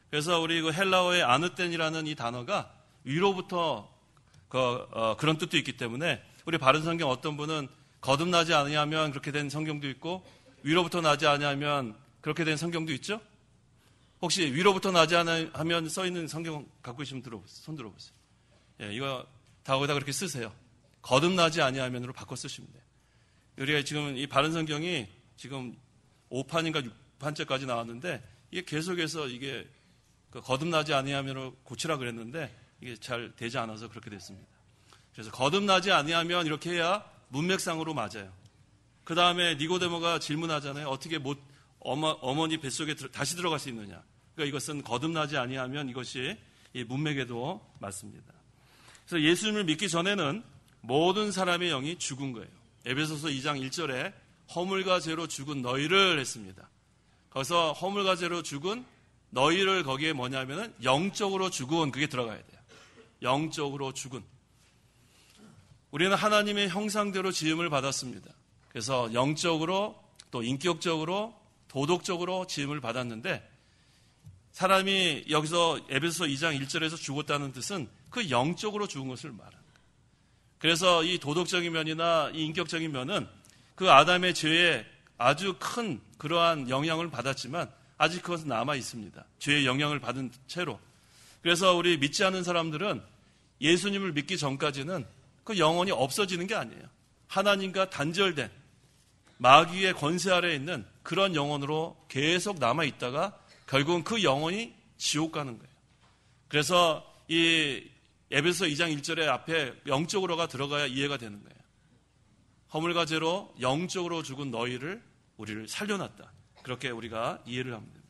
그래서 우리 그 헬라어의 아느텐이라는 이 단어가 위로부터 그런 뜻도 있기 때문에 우리 바른 성경 어떤 분은 거듭나지 아니하면 그렇게 된 성경도 있고 위로부터 나지 아니하면 그렇게 된 성경도 있죠? 혹시 위로부터 나지 아니하면 써 있는 성경 갖고 계시면 손 들어보세요. 예, 이거 다 거기다 그렇게 쓰세요. 거듭나지 아니하면으로 바꿔 쓰시면 돼요. 우리가 지금 이 바른 성경이 지금 5판인가 6판째까지 나왔는데 이게 계속해서 이게 거듭나지 아니하면으로 고치라 그랬는데 이게 잘 되지 않아서 그렇게 됐습니다. 그래서 거듭나지 아니하면 이렇게 해야 문맥상으로 맞아요. 그 다음에 니고데모가 질문하잖아요. 어떻게 어머니 뱃속에 다시 들어갈 수 있느냐. 그러니까 이것은 거듭나지 아니하면 이것이 이 문맥에도 맞습니다. 그래서 예수님을 믿기 전에는 모든 사람의 영이 죽은 거예요. 에베소서 2장 1절에 허물과 죄로 죽은 너희를 했습니다. 거기서 허물과 죄로 죽은 너희를 거기에 뭐냐면은 영적으로 죽은 그게 들어가야 돼요. 영적으로 죽은. 우리는 하나님의 형상대로 지음을 받았습니다. 그래서 영적으로 또 인격적으로 도덕적으로 지음을 받았는데 사람이 여기서 에베소서 2장 1절에서 죽었다는 뜻은 그 영적으로 죽은 것을 말합니다. 그래서 이 도덕적인 면이나 이 인격적인 면은 그 아담의 죄에 아주 큰 그러한 영향을 받았지만 아직 그것은 남아 있습니다. 죄의 영향을 받은 채로. 그래서 우리 믿지 않는 사람들은 예수님을 믿기 전까지는 그 영혼이 없어지는 게 아니에요. 하나님과 단절된 마귀의 권세 아래에 있는 그런 영혼으로 계속 남아 있다가 결국은 그 영혼이 지옥 가는 거예요. 그래서 이 에베소 2장 1절에 앞에 영적으로가 들어가야 이해가 되는 거예요. 허물과 죄로 영적으로 죽은 너희를 우리를 살려놨다. 그렇게 우리가 이해를 하면 됩니다.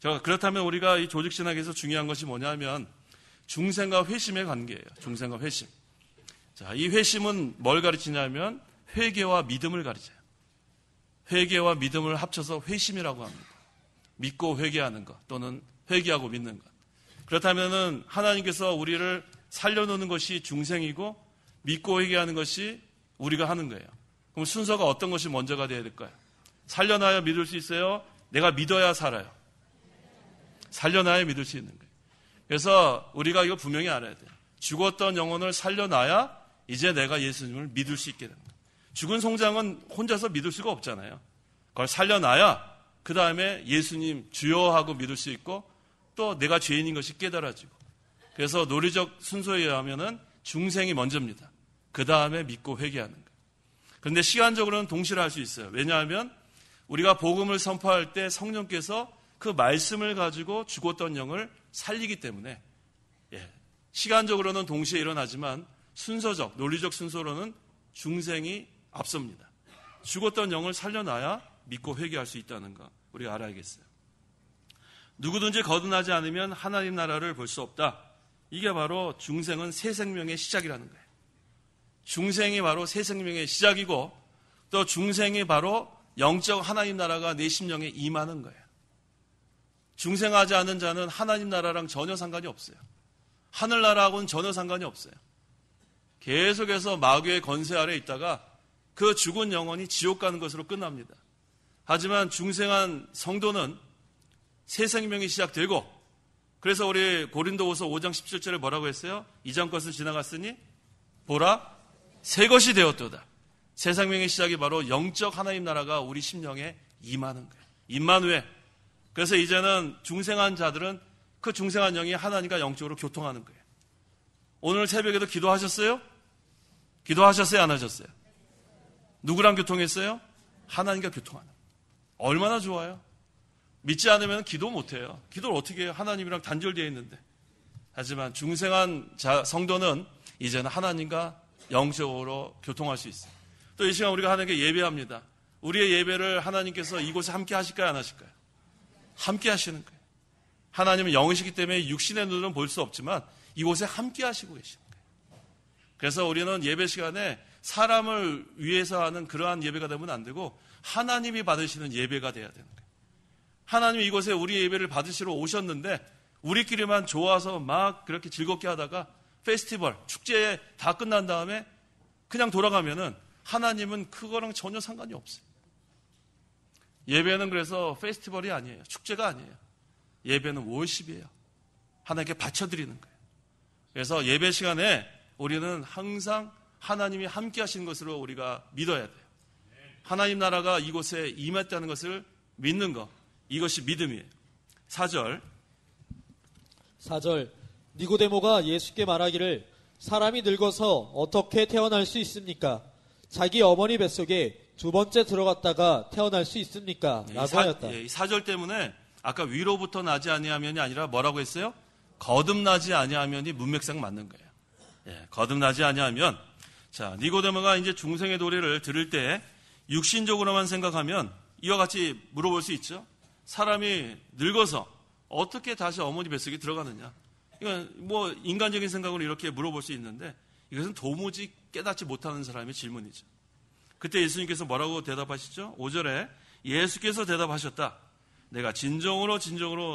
자, 그렇다면 우리가 이 조직신학에서 중요한 것이 뭐냐면 중생과 회심의 관계예요. 중생과 회심. 자, 이 회심은 뭘 가르치냐면 회개와 믿음을 가르쳐요. 회개와 믿음을 합쳐서 회심이라고 합니다. 믿고 회개하는 것 또는 회개하고 믿는 것. 그렇다면은 하나님께서 우리를 살려놓는 것이 중생이고 믿고 회개하는 것이 우리가 하는 거예요. 그럼 순서가 어떤 것이 먼저가 돼야 될까요? 살려놔야 믿을 수 있어요? 내가 믿어야 살아요. 살려놔야 믿을 수 있는 거예요. 그래서 우리가 이거 분명히 알아야 돼요. 죽었던 영혼을 살려놔야 이제 내가 예수님을 믿을 수 있게 됩니다. 죽은 송장은 혼자서 믿을 수가 없잖아요. 그걸 살려놔야 그 다음에 예수님 주여 하고 믿을 수 있고 또 내가 죄인인 것이 깨달아지고. 그래서 논리적 순서에 의하면은 중생이 먼저입니다. 그 다음에 믿고 회개하는 거예요. 그런데 시간적으로는 동시에 할 수 있어요. 왜냐하면 우리가 복음을 선포할 때 성령께서 그 말씀을 가지고 죽었던 영을 살리기 때문에 시간적으로는 동시에 일어나지만 순서적, 논리적 순서로는 중생이 앞섭니다. 죽었던 영을 살려놔야 믿고 회개할 수 있다는 거 우리가 알아야겠어요. 누구든지 거듭나지 않으면 하나님 나라를 볼 수 없다. 이게 바로 중생은 새 생명의 시작이라는 거예요. 중생이 바로 새 생명의 시작이고 또 중생이 바로 영적 하나님 나라가 내 심령에 임하는 거예요. 중생하지 않은 자는 하나님 나라랑 전혀 상관이 없어요. 하늘나라하고는 전혀 상관이 없어요. 계속해서 마귀의 권세 아래 있다가 그 죽은 영혼이 지옥 가는 것으로 끝납니다. 하지만 중생한 성도는 새 생명이 시작되고, 그래서 우리 고린도후서 5장 17절에 뭐라고 했어요? 이전 것은 지나갔으니 보라 새 것이 되었도다. 새 생명의 시작이 바로 영적 하나님 나라가 우리 심령에 임하는 거예요. 임마누엘. 그래서 이제는 중생한 자들은 그 중생한 영이 하나님과 영적으로 교통하는 거예요. 오늘 새벽에도 기도하셨어요? 기도하셨어요? 안 하셨어요? 누구랑 교통했어요? 하나님과 교통하는 거예요. 얼마나 좋아요? 믿지 않으면 기도 못해요. 기도를 어떻게 해요? 하나님이랑 단절되어 있는데. 하지만 중생한 성도는 이제는 하나님과 영적으로 교통할 수 있어요. 또 이 시간 우리가 하나님께 예배합니다. 우리의 예배를 하나님께서 이곳에 함께 하실까요? 안 하실까요? 함께 하시는 거예요. 하나님은 영이시기 때문에 육신의 눈으로는 볼 수 없지만 이곳에 함께 하시고 계시는 거예요. 그래서 우리는 예배 시간에 사람을 위해서 하는 그러한 예배가 되면 안 되고 하나님이 받으시는 예배가 돼야 되는 거예요. 하나님이 이곳에 우리 예배를 받으시러 오셨는데 우리끼리만 좋아서 막 그렇게 즐겁게 하다가 페스티벌, 축제에 다 끝난 다음에 그냥 돌아가면은 하나님은 그거랑 전혀 상관이 없어요. 예배는 그래서 페스티벌이 아니에요. 축제가 아니에요. 예배는 월십이에요. 하나님께 바쳐드리는 거예요. 그래서 예배 시간에 우리는 항상 하나님이 함께 하시는 것으로 우리가 믿어야 돼요. 하나님 나라가 이곳에 임했다는 것을 믿는 것, 이것이 믿음이에요. 4절 니고데모가 예수께 말하기를 사람이 늙어서 어떻게 태어날 수 있습니까? 자기 어머니 뱃속에 두 번째 들어갔다가 태어날 수 있습니까? 라고 하였다. 이 4절 때문에 아까 위로부터 나지 아니하면이 아니라 뭐라고 했어요? 거듭나지 아니하면이 문맥상 맞는 거예요. 거듭나지 아니하면. 자, 니고데모가 이제 중생의 도리를 들을 때 육신적으로만 생각하면 이와 같이 물어볼 수 있죠. 사람이 늙어서 어떻게 다시 어머니 뱃속에 들어가느냐. 이건 뭐 인간적인 생각으로 이렇게 물어볼 수 있는데 이것은 도무지 깨닫지 못하는 사람의 질문이죠. 그때 예수님께서 뭐라고 대답하시죠? 5절에 예수께서 대답하셨다. 내가 진정으로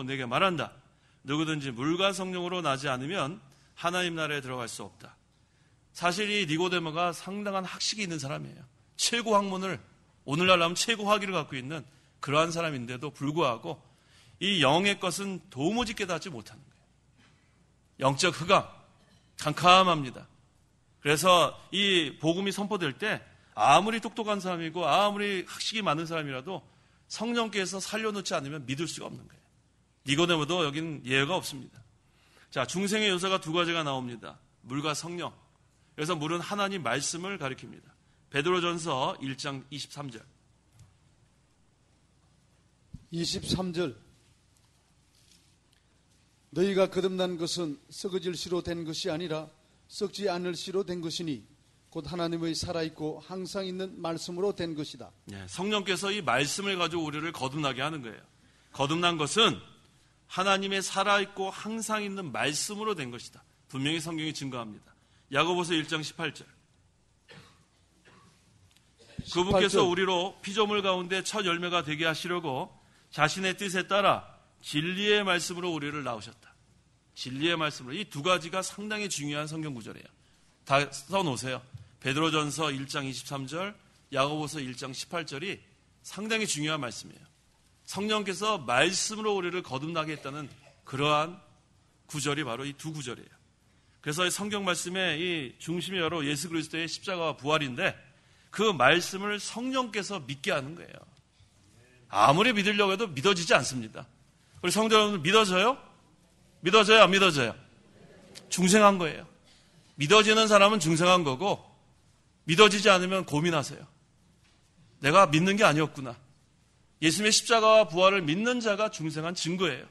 내게 말한다. 누구든지 물과 성령으로 나지 않으면 하나님 나라에 들어갈 수 없다. 사실 이 니고데모가 상당한 학식이 있는 사람이에요. 최고 학문을, 오늘날 하면 최고 학위를 갖고 있는 그러한 사람인데도 불구하고 이 영의 것은 도무지 깨닫지 못하는 거예요. 영적 흑암, 캄캄합니다. 그래서 이 복음이 선포될 때 아무리 똑똑한 사람이고 아무리 학식이 많은 사람이라도 성령께서 살려놓지 않으면 믿을 수가 없는 거예요. 니고데모도 여긴 예외가 없습니다. 자, 중생의 요소가 두 가지가 나옵니다. 물과 성령. 그래서 물은 하나님 말씀을 가리킵니다. 베드로전서 1장 23절. 23절. 너희가 거듭난 것은 썩어질 씨로 된 것이 아니라 썩지 않을 씨로 된 것이니 곧 하나님의 살아있고 항상 있는 말씀으로 된 것이다. 성령께서 이 말씀을 가지고 우리를 거듭나게 하는 거예요. 거듭난 것은 하나님의 살아있고 항상 있는 말씀으로 된 것이다. 분명히 성경이 증거합니다. 야고보서 1장 18절. 그분께서 우리로 피조물 가운데 첫 열매가 되게 하시려고 자신의 뜻에 따라 진리의 말씀으로 우리를 낳으셨다. 진리의 말씀으로. 이 두 가지가 상당히 중요한 성경 구절이에요. 다 써놓으세요. 베드로전서 1장 23절, 야고보서 1장 18절이 상당히 중요한 말씀이에요. 성령께서 말씀으로 우리를 거듭나게 했다는 그러한 구절이 바로 이 두 구절이에요. 그래서 성경 말씀의 이 중심이 바로 예수 그리스도의 십자가와 부활인데 그 말씀을 성령께서 믿게 하는 거예요. 아무리 믿으려고 해도 믿어지지 않습니다. 우리 성도 여러분 믿어져요? 믿어져요? 안 믿어져요? 중생한 거예요. 믿어지는 사람은 중생한 거고 믿어지지 않으면 고민하세요. 내가 믿는 게 아니었구나. 예수님의 십자가와 부활을 믿는 자가 중생한 증거예요.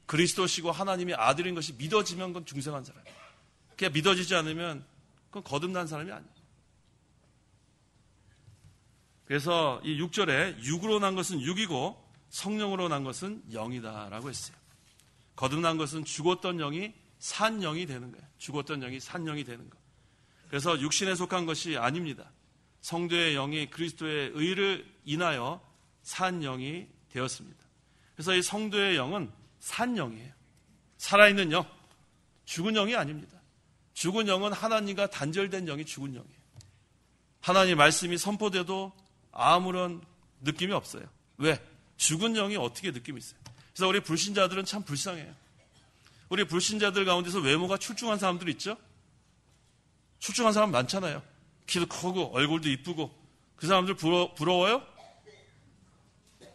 그리스도시고 하나님의 아들인 것이 믿어지면 그건 중생한 사람이에요. 그게 믿어지지 않으면 그건 거듭난 사람이 아니에요. 그래서 이 6절에 육으로 난 것은 육이고 성령으로 난 것은 영이다라고 했어요. 거듭난 것은 죽었던 영이 산 영이 되는 거예요. 죽었던 영이 산 영이 되는 거. 그래서 육신에 속한 것이 아닙니다. 성도의 영이 그리스도의 의를 인하여 산 영이 되었습니다. 그래서 이 성도의 영은 산 영이에요. 살아있는 영, 죽은 영이 아닙니다. 죽은 영은 하나님과 단절된 영이 죽은 영이에요. 하나님 말씀이 선포돼도 아무런 느낌이 없어요. 왜? 죽은 영이 어떻게 느낌이 있어요? 그래서 우리 불신자들은 참 불쌍해요. 우리 불신자들 가운데서 외모가 출중한 사람들 있죠? 출중한 사람 많잖아요. 키도 크고 얼굴도 이쁘고. 그 사람들 부러워요?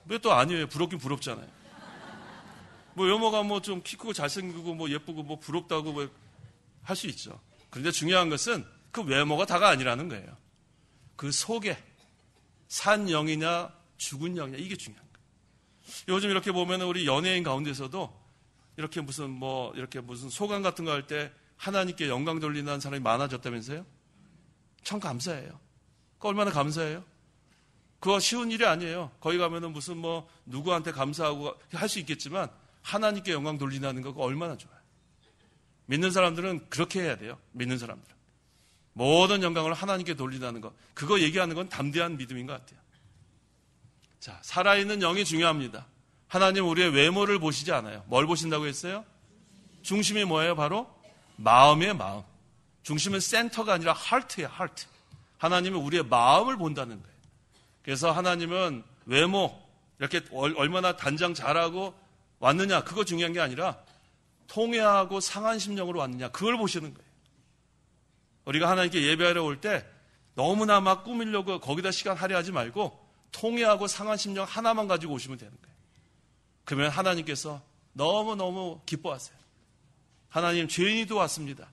왜 또 아니에요? 부럽긴 부럽잖아요. 뭐 외모가 뭐 좀 키 크고 잘생기고 뭐 예쁘고 뭐 부럽다고 뭐 할 수 있죠. 그런데 중요한 것은 그 외모가 다가 아니라는 거예요. 그 속에 산 영이냐 죽은 영이냐 이게 중요한 거예요. 요즘 이렇게 보면 우리 연예인 가운데서도 이렇게 무슨 소감 같은 거 할 때 하나님께 영광 돌리는 사람이 많아졌다면서요? 참 감사해요. 그 얼마나 감사해요? 그거 쉬운 일이 아니에요. 거기 가면은 무슨 뭐 누구한테 감사하고 할 수 있겠지만 하나님께 영광 돌린다는 거 얼마나 좋아요. 믿는 사람들은 그렇게 해야 돼요. 믿는 사람들은. 모든 영광을 하나님께 돌린다는 거. 그거 얘기하는 건 담대한 믿음인 것 같아요. 자, 살아있는 영이 중요합니다. 하나님 우리의 외모를 보시지 않아요. 뭘 보신다고 했어요? 중심이 뭐예요? 바로 마음이에요, 마음. 중심은 센터가 아니라 하트예요, 하트. 하나님은 우리의 마음을 본다는 거예요. 그래서 하나님은 외모, 이렇게 얼마나 단장 잘하고 왔느냐, 그거 중요한 게 아니라 통회하고 상한 심령으로 왔느냐, 그걸 보시는 거예요. 우리가 하나님께 예배하러 올 때 너무나 막 꾸미려고 거기다 시간 할애하지 말고 통회하고 상한 심령 하나만 가지고 오시면 되는 거예요. 그러면 하나님께서 너무너무 기뻐하세요. 하나님 죄인이도 왔습니다.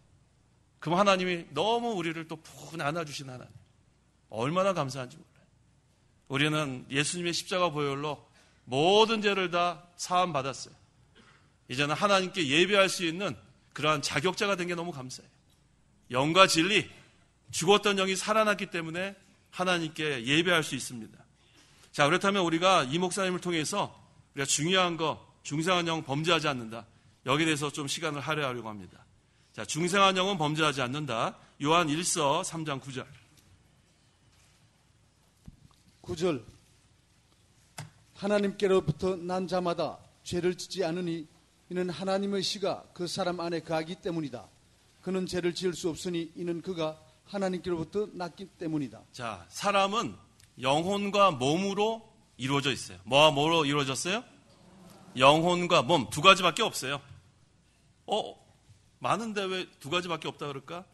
그럼 하나님이 너무 우리를 또 푹 안아주신 하나님. 얼마나 감사한지 몰라요. 우리는 예수님의 십자가 보혈로 모든 죄를 다 사함 받았어요. 이제는 하나님께 예배할 수 있는 그러한 자격자가 된 게 너무 감사해요. 영과 진리, 죽었던 영이 살아났기 때문에 하나님께 예배할 수 있습니다. 자, 그렇다면 우리가 이 목사님을 통해서 우리가 중요한 거, 중생한 영 범죄하지 않는다. 여기에 대해서 좀 시간을 할애하려고 합니다. 자, 중생한 영은 범죄하지 않는다. 요한 1서 3장 9절. 9절. 하나님께로부터 난 자마다 죄를 짓지 않으니 이는 하나님의 씨가 그 사람 안에 거하기 때문이다. 그는 죄를 지을 수 없으니 이는 그가 하나님께로부터 났기 때문이다. 자, 사람은 영혼과 몸으로 이루어져 있어요. 뭐와 뭐로 이루어졌어요? 영혼과 몸, 두 가지밖에 없어요. 많은데 왜 두 가지밖에 없다 그럴까?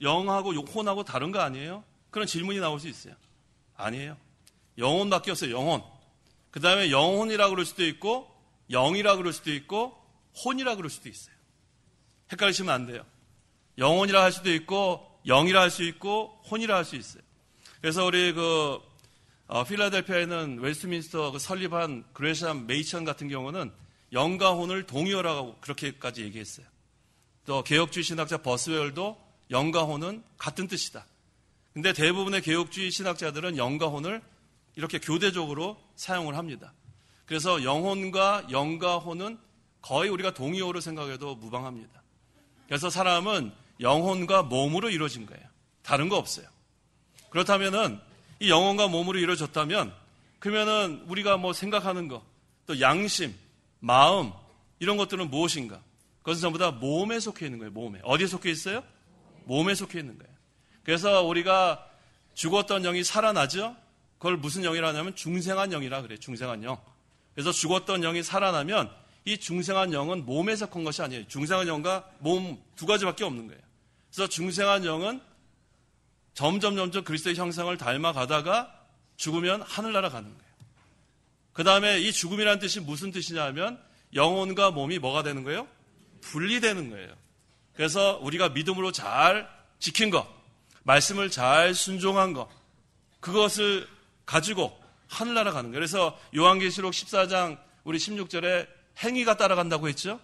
영하고 혼하고 다른 거 아니에요? 그런 질문이 나올 수 있어요. 아니에요. 영혼밖에 없어요. 영혼. 그 다음에 영혼이라고 그럴 수도 있고 영이라고 그럴 수도 있고 혼이라고 그럴 수도 있어요. 헷갈리시면 안 돼요. 영혼이라 할 수도 있고 영이라 할 수 있고 혼이라 할 수 있어요. 그래서 우리 필라델피아에는 웨스트민스터 설립한 그레샴 메이천 같은 경우는 영과 혼을 동의어라고 그렇게까지 얘기했어요. 또 개혁주의 신학자 버스웰도 영과 혼은 같은 뜻이다. 근데 대부분의 개혁주의 신학자들은 영과 혼을 이렇게 교대적으로 사용을 합니다. 그래서 영혼과 영과 혼은 거의 우리가 동의어로 생각해도 무방합니다. 그래서 사람은 영혼과 몸으로 이루어진 거예요. 다른 거 없어요. 그렇다면은 이 영혼과 몸으로 이루어졌다면 그러면은 우리가 뭐 생각하는 거, 또 양심, 마음 이런 것들은 무엇인가? 그것은 전부 다 몸에 속해 있는 거예요. 몸에. 어디에 속해 있어요? 몸에 속해 있는 거예요. 그래서 우리가 죽었던 영이 살아나죠? 그걸 무슨 영이라 하냐면 중생한 영이라 그래요. 중생한 영. 그래서 죽었던 영이 살아나면 이 중생한 영은 몸에 속한 것이 아니에요. 중생한 영과 몸 두 가지밖에 없는 거예요. 그래서 중생한 영은 점점 그리스도의 형상을 닮아가다가 죽으면 하늘나라 가는 거예요. 그 다음에 이 죽음이라는 뜻이 무슨 뜻이냐면 영혼과 몸이 뭐가 되는 거예요? 분리되는 거예요. 그래서 우리가 믿음으로 잘 지킨 것, 말씀을 잘 순종한 것, 그것을 가지고 하늘나라 가는 거예요. 그래서 요한계시록 14장 우리 16절에 행위가 따라간다고 했죠?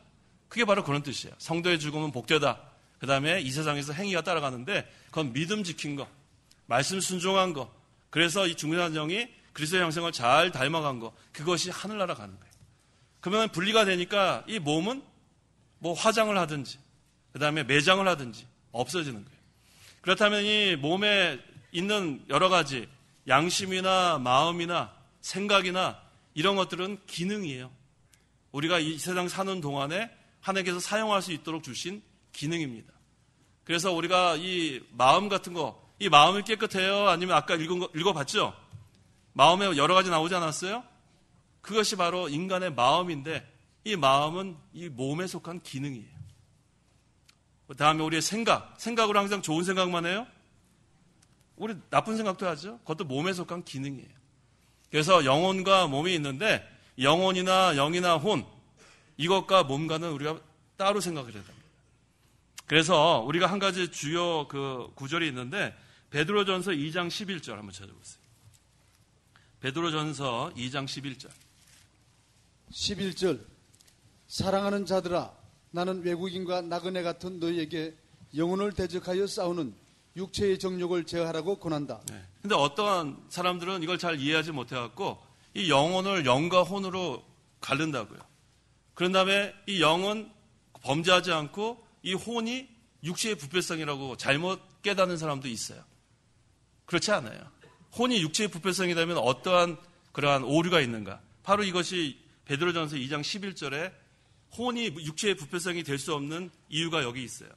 그게 바로 그런 뜻이에요. 성도의 죽음은 복되다. 그 다음에 이 세상에서 행위가 따라가는데 그건 믿음 지킨 거, 말씀 순종한 거, 그래서 이 중생한 영이 그리스도의 형상을 잘 닮아간 거, 그것이 하늘나라 가는 거예요. 그러면 분리가 되니까 이 몸은 뭐 화장을 하든지 그 다음에 매장을 하든지 없어지는 거예요. 그렇다면 이 몸에 있는 여러 가지 양심이나 마음이나 생각이나 이런 것들은 기능이에요. 우리가 이 세상 사는 동안에 하나님께서 사용할 수 있도록 주신 기능입니다. 그래서 우리가 이 마음 같은 거, 이 마음이 깨끗해요? 아니면 아까 읽어봤죠? 마음에 여러 가지 나오지 않았어요? 그것이 바로 인간의 마음인데 이 마음은 이 몸에 속한 기능이에요. 그 다음에 우리의 생각으로 항상 좋은 생각만 해요? 우리 나쁜 생각도 하죠? 그것도 몸에 속한 기능이에요. 그래서 영혼과 몸이 있는데 영혼이나 영이나 혼, 이것과 몸과는 우리가 따로 생각을 해야 됩니다. 그래서 우리가 한 가지 주요 그 구절이 있는데 베드로전서 2장 11절 한번 찾아보세요. 베드로전서 2장 11절. 11절. 사랑하는 자들아, 나는 외국인과 나그네 같은 너희에게 영혼을 대적하여 싸우는 육체의 정욕을 제어하라고 권한다. 근데 어떠한 사람들은 이걸 잘 이해하지 못해갖고 이 영혼을 영과 혼으로 가른다고요. 그런 다음에 이 영은 범죄하지 않고 이 혼이 육체의 부패성이라고 잘못 깨닫는 사람도 있어요. 그렇지 않아요. 혼이 육체의 부패성이 되면 어떠한 그러한 오류가 있는가? 바로 이것이 베드로전서 2장 11절에 혼이 육체의 부패성이 될 수 없는 이유가 여기 있어요.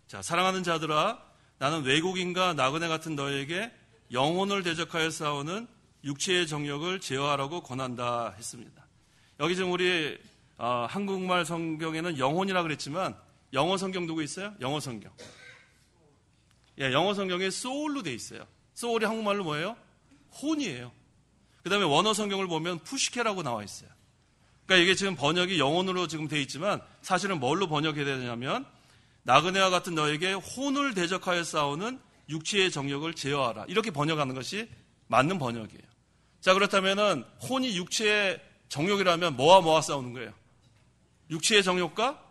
자, 사랑하는 자들아, 나는 외국인과 나그네 같은 너에게 영혼을 대적하여 싸우는 육체의 정욕을 제어하라고 권한다 했습니다. 여기 지금 우리 한국말 성경에는 영혼이라 그랬지만 영어 성경 누구 있어요? 영어 성경. 예, 영어 성경에 soul로 돼 있어요. soul이 한국말로 뭐예요? 혼이에요. 그 다음에 원어 성경을 보면 푸시케라고 나와 있어요. 그러니까 이게 지금 번역이 영혼으로 지금 돼 있지만 사실은 뭘로 번역해야 되냐면 나그네와 같은 너에게 혼을 대적하여 싸우는 육체의 정욕을 제어하라. 이렇게 번역하는 것이 맞는 번역이에요. 자, 그렇다면은 혼이 육체의 정욕이라면 뭐와 싸우는 거예요? 육체의 정욕과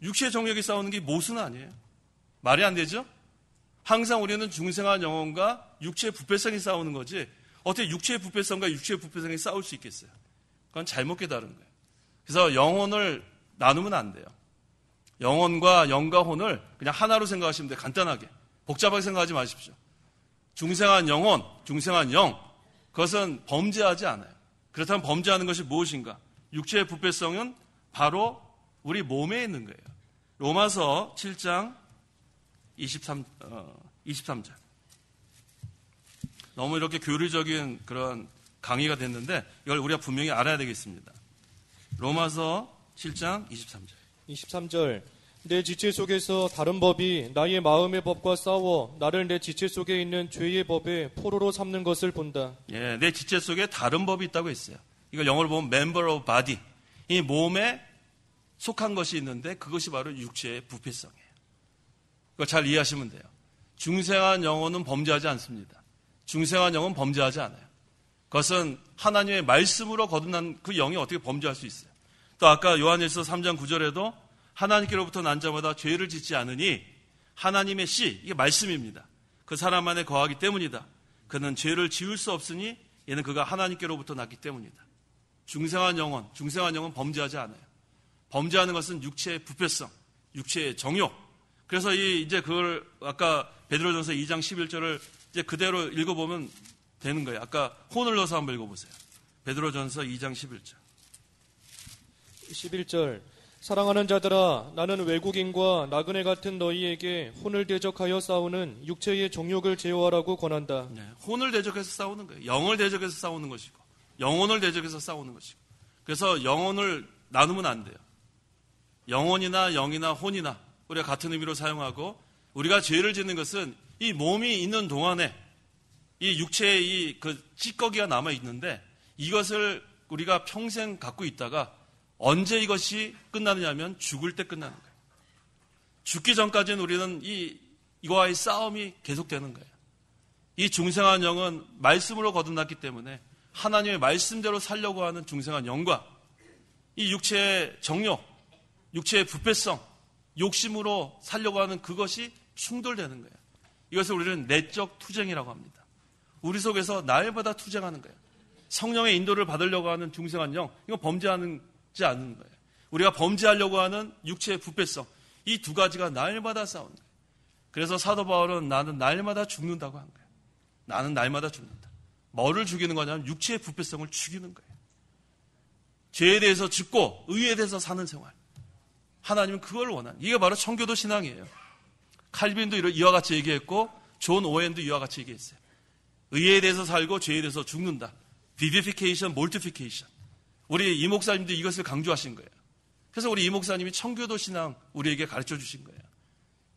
육체의 정욕이 싸우는 게 모순 아니에요? 말이 안 되죠? 항상 우리는 중생한 영혼과 육체의 부패성이 싸우는 거지 어떻게 육체의 부패성과 육체의 부패성이 싸울 수 있겠어요? 그건 잘못 깨달은 거예요. 그래서 영혼을 나누면 안 돼요. 영혼과 영과 혼을 그냥 하나로 생각하시면 돼요. 간단하게. 복잡하게 생각하지 마십시오. 중생한 영혼, 중생한 영, 그것은 범죄하지 않아요. 그렇다면 범죄하는 것이 무엇인가? 육체의 부패성은 바로 우리 몸에 있는 거예요. 로마서 7장 23절. 너무 이렇게 교리적인 그런 강의가 됐는데 이걸 우리가 분명히 알아야 되겠습니다. 로마서 7장 23절. 23절. 내 지체 속에서 다른 법이 나의 마음의 법과 싸워 나를 내 지체 속에 있는 죄의 법에 포로로 삼는 것을 본다. 예, 내 지체 속에 다른 법이 있다고 했어요. 이걸 영어로 보면 member of body. 이 몸에 속한 것이 있는데 그것이 바로 육체의 부패성이에요. 그걸 잘 이해하시면 돼요. 중생한 영혼은 범죄하지 않습니다. 중생한 영은 범죄하지 않아요. 그것은 하나님의 말씀으로 거듭난 그 영이 어떻게 범죄할 수 있어요. 또 아까 요한일서 3장 9절에도 하나님께로부터 난 자마다 죄를 짓지 않으니 하나님의 씨, 이게 말씀입니다. 그 사람 안에 거하기 때문이다. 그는 죄를 지을 수 없으니 얘는 그가 하나님께로부터 났기 때문이다. 중생한 영은 범죄하지 않아요. 범죄하는 것은 육체의 부패성, 육체의 정욕. 그래서 이제 그걸 아까 베드로전서 2장 11절을 이제 그대로 읽어보면 되는 거예요. 아까 혼을 넣어서 한번 읽어보세요. 베드로전서 2장 11절. 11절. 사랑하는 자들아, 나는 외국인과 나그네 같은 너희에게 혼을 대적하여 싸우는 육체의 정욕을 제어하라고 권한다. 네, 혼을 대적해서 싸우는 거예요. 영을 대적해서 싸우는 것이고 영혼을 대적해서 싸우는 것이고. 그래서 영혼을 나누면 안 돼요. 영혼이나 영이나 혼이나 우리가 같은 의미로 사용하고 우리가 죄를 짓는 것은 이 몸이 있는 동안에 이 육체의 이 그 찌꺼기가 남아 있는데 이것을 우리가 평생 갖고 있다가 언제 이것이 끝나느냐면 죽을 때 끝나는 거예요. 죽기 전까지는 우리는 이거와의 싸움이 계속되는 거예요. 이 중생한 영은 말씀으로 거듭났기 때문에 하나님의 말씀대로 살려고 하는 중생한 영과 이 육체의 정욕, 육체의 부패성, 욕심으로 살려고 하는 그것이 충돌되는 거예요. 이것을 우리는 내적 투쟁이라고 합니다. 우리 속에서 날마다 투쟁하는 거예요. 성령의 인도를 받으려고 하는 중생한 영, 이거 범죄하지 않는 거예요. 우리가 범죄하려고 하는 육체의 부패성, 이 두 가지가 날마다 싸우는 거예요. 그래서 사도 바울은 나는 날마다 죽는다고 한 거예요. 나는 날마다 죽는다. 뭐를 죽이는 거냐면 육체의 부패성을 죽이는 거예요. 죄에 대해서 죽고 의에 대해서 사는 생활. 하나님은 그걸 원하는. 이게 바로 청교도 신앙이에요. 칼빈도 이와 같이 얘기했고 존 오웬도 이와 같이 얘기했어요. 의에 대해서 살고 죄에 대해서 죽는다. 비비피케이션, 몰티피케이션. 우리 이 목사님도 이것을 강조하신 거예요. 그래서 우리 이 목사님이 청교도 신앙 우리에게 가르쳐 주신 거예요.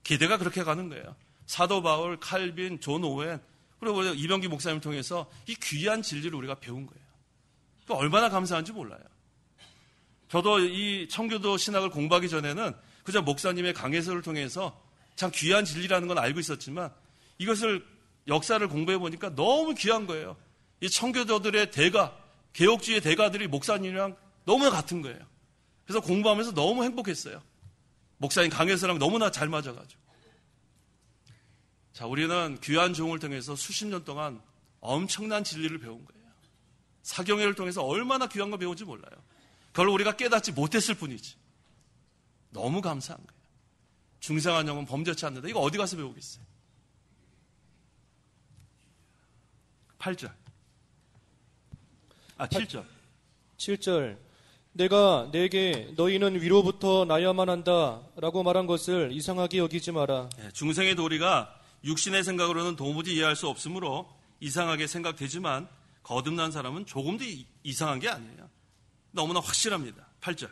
기대가 그렇게 가는 거예요. 사도 바울, 칼빈, 존 오웬, 그리고 이병기 목사님을 통해서 이 귀한 진리를 우리가 배운 거예요. 얼마나 감사한지 몰라요. 저도 이 청교도 신학을 공부하기 전에는 그저 목사님의 강해설을 통해서 참 귀한 진리라는 건 알고 있었지만 이것을 역사를 공부해 보니까 너무 귀한 거예요. 이 청교도들의 대가, 개혁주의 대가들이 목사님이랑 너무나 같은 거예요. 그래서 공부하면서 너무 행복했어요. 목사님 강해설랑 너무나 잘 맞아가지고. 자, 우리는 귀한 종을 통해서 수십 년 동안 엄청난 진리를 배운 거예요. 사경회를 통해서 얼마나 귀한 거 배운지 몰라요. 그걸 우리가 깨닫지 못했을 뿐이지. 너무 감사한 거예요. 중생한 영은 범죄치 않는다. 이거 어디 가서 배우겠어요? 7절. 7절. 내가 내게 너희는 위로부터 나야만 한다 라고 말한 것을 이상하게 여기지 마라. 중생의 도리가 육신의 생각으로는 도무지 이해할 수 없으므로 이상하게 생각되지만 거듭난 사람은 조금도 이상한 게 아니에요. 너무나 확실합니다. 8절.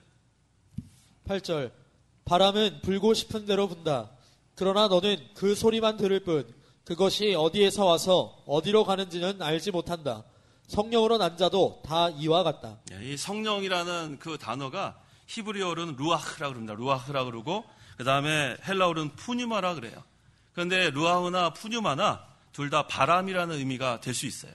바람은 불고 싶은 대로 분다. 그러나 너는 그 소리만 들을 뿐 그것이 어디에서 와서 어디로 가는지는 알지 못한다. 성령으로 난 자도 다 이와 같다. 이 성령이라는 그 단어가 히브리어로는 루아흐라 그럽니다. 루아흐라 그러고 그 다음에 헬라어로는 푸뉴마라 그래요. 그런데 루아흐나 푸뉴마나 둘 다 바람이라는 의미가 될 수 있어요.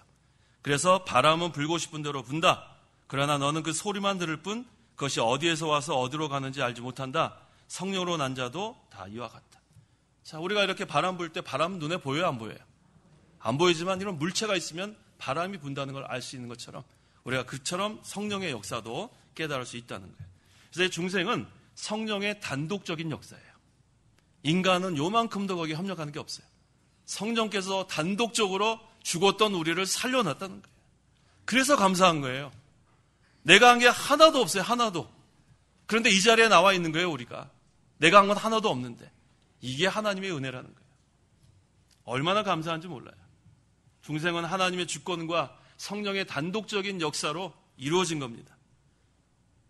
그래서 바람은 불고 싶은 대로 분다. 그러나 너는 그 소리만 들을 뿐 그것이 어디에서 와서 어디로 가는지 알지 못한다. 성령으로 난 자도 다 이와 같다. 자, 우리가 이렇게 바람 불 때 바람 눈에 보여요, 안 보여요? 안 보이지만 이런 물체가 있으면 바람이 분다는 걸 알 수 있는 것처럼 우리가 그처럼 성령의 역사도 깨달을 수 있다는 거예요. 그래서 중생은 성령의 단독적인 역사예요. 인간은 요만큼도 거기에 협력하는 게 없어요. 성령께서 단독적으로 죽었던 우리를 살려놨다는 거예요. 그래서 감사한 거예요. 내가 한 게 하나도 없어요. 하나도. 그런데 이 자리에 나와 있는 거예요. 우리가. 내가 한 건 하나도 없는데 이게 하나님의 은혜라는 거예요. 얼마나 감사한지 몰라요. 중생은 하나님의 주권과 성령의 단독적인 역사로 이루어진 겁니다.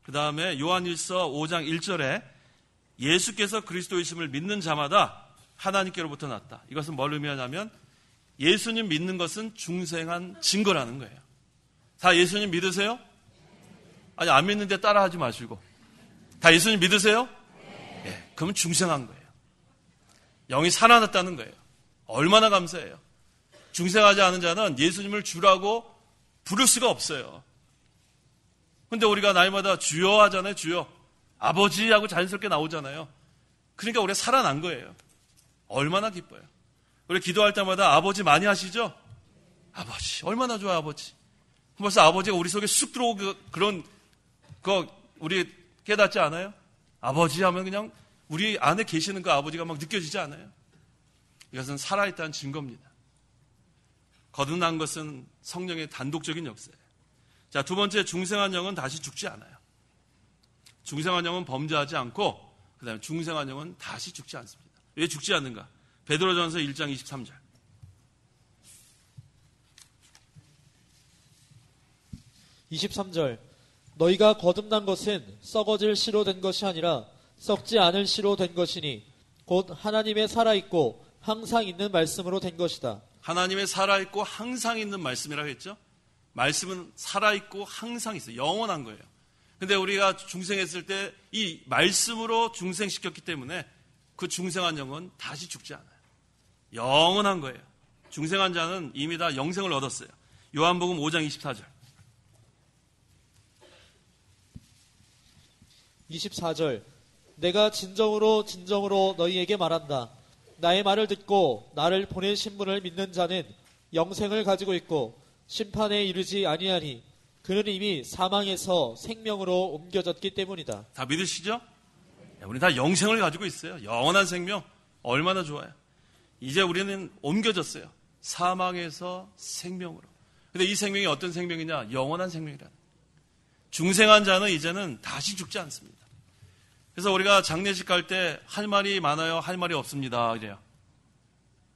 그 다음에 요한일서 5장 1절에 예수께서 그리스도이심을 믿는 자마다 하나님께로부터 났다. 이것은 뭘 의미하냐면 예수님 믿는 것은 중생한 증거라는 거예요. 다 예수님 믿으세요? 아니, 안 믿는데 따라하지 마시고. 다 예수님 믿으세요? 네. 그러면 중생한 거예요. 영이 살아났다는 거예요. 얼마나 감사해요. 중생하지 않은 자는 예수님을 주라고 부를 수가 없어요. 근데 우리가 날마다 주여 하잖아요. 주여. 아버지하고 자연스럽게 나오잖아요. 그러니까 우리가 살아난 거예요. 얼마나 기뻐요. 우리 기도할 때마다 아버지 많이 하시죠? 아버지. 얼마나 좋아요, 아버지. 벌써 아버지가 우리 속에 쑥 들어오고 그런 거 우리 깨닫지 않아요? 아버지 하면 그냥 우리 안에 계시는 그 아버지가 막 느껴지지 않아요? 이것은 살아있다는 증거입니다. 거듭난 것은 성령의 단독적인 역사예요. 자, 두 번째, 중생한 영은 다시 죽지 않아요. 중생한 영은 범죄하지 않고 그 다음에 중생한 영은 다시 죽지 않습니다. 왜 죽지 않는가? 베드로전서 1장 23절. 23절. 너희가 거듭난 것은 썩어질 씨로 된 것이 아니라 썩지 않을 씨로 된 것이니 곧 하나님의 살아있고 항상 있는 말씀으로 된 것이다. 하나님의 살아있고 항상 있는 말씀이라고 했죠. 말씀은 살아있고 항상 있어요. 영원한 거예요. 근데 우리가 중생했을 때 이 말씀으로 중생시켰기 때문에 그 중생한 영은 다시 죽지 않아요. 영원한 거예요. 중생한 자는 이미 다 영생을 얻었어요. 요한복음 5장 24절. 24절. 내가 진정으로 너희에게 말한다. 나의 말을 듣고 나를 보내신 분을 믿는 자는 영생을 가지고 있고 심판에 이르지 아니하니 그는 이미 사망에서 생명으로 옮겨졌기 때문이다. 다 믿으시죠? 우리 다 영생을 가지고 있어요. 영원한 생명. 얼마나 좋아요. 이제 우리는 옮겨졌어요. 사망에서 생명으로. 근데 이 생명이 어떤 생명이냐? 영원한 생명이라는. 중생한 자는 이제는 다시 죽지 않습니다. 그래서 우리가 장례식 갈 때 할 말이 많아요? 할 말이 없습니다. 이래요.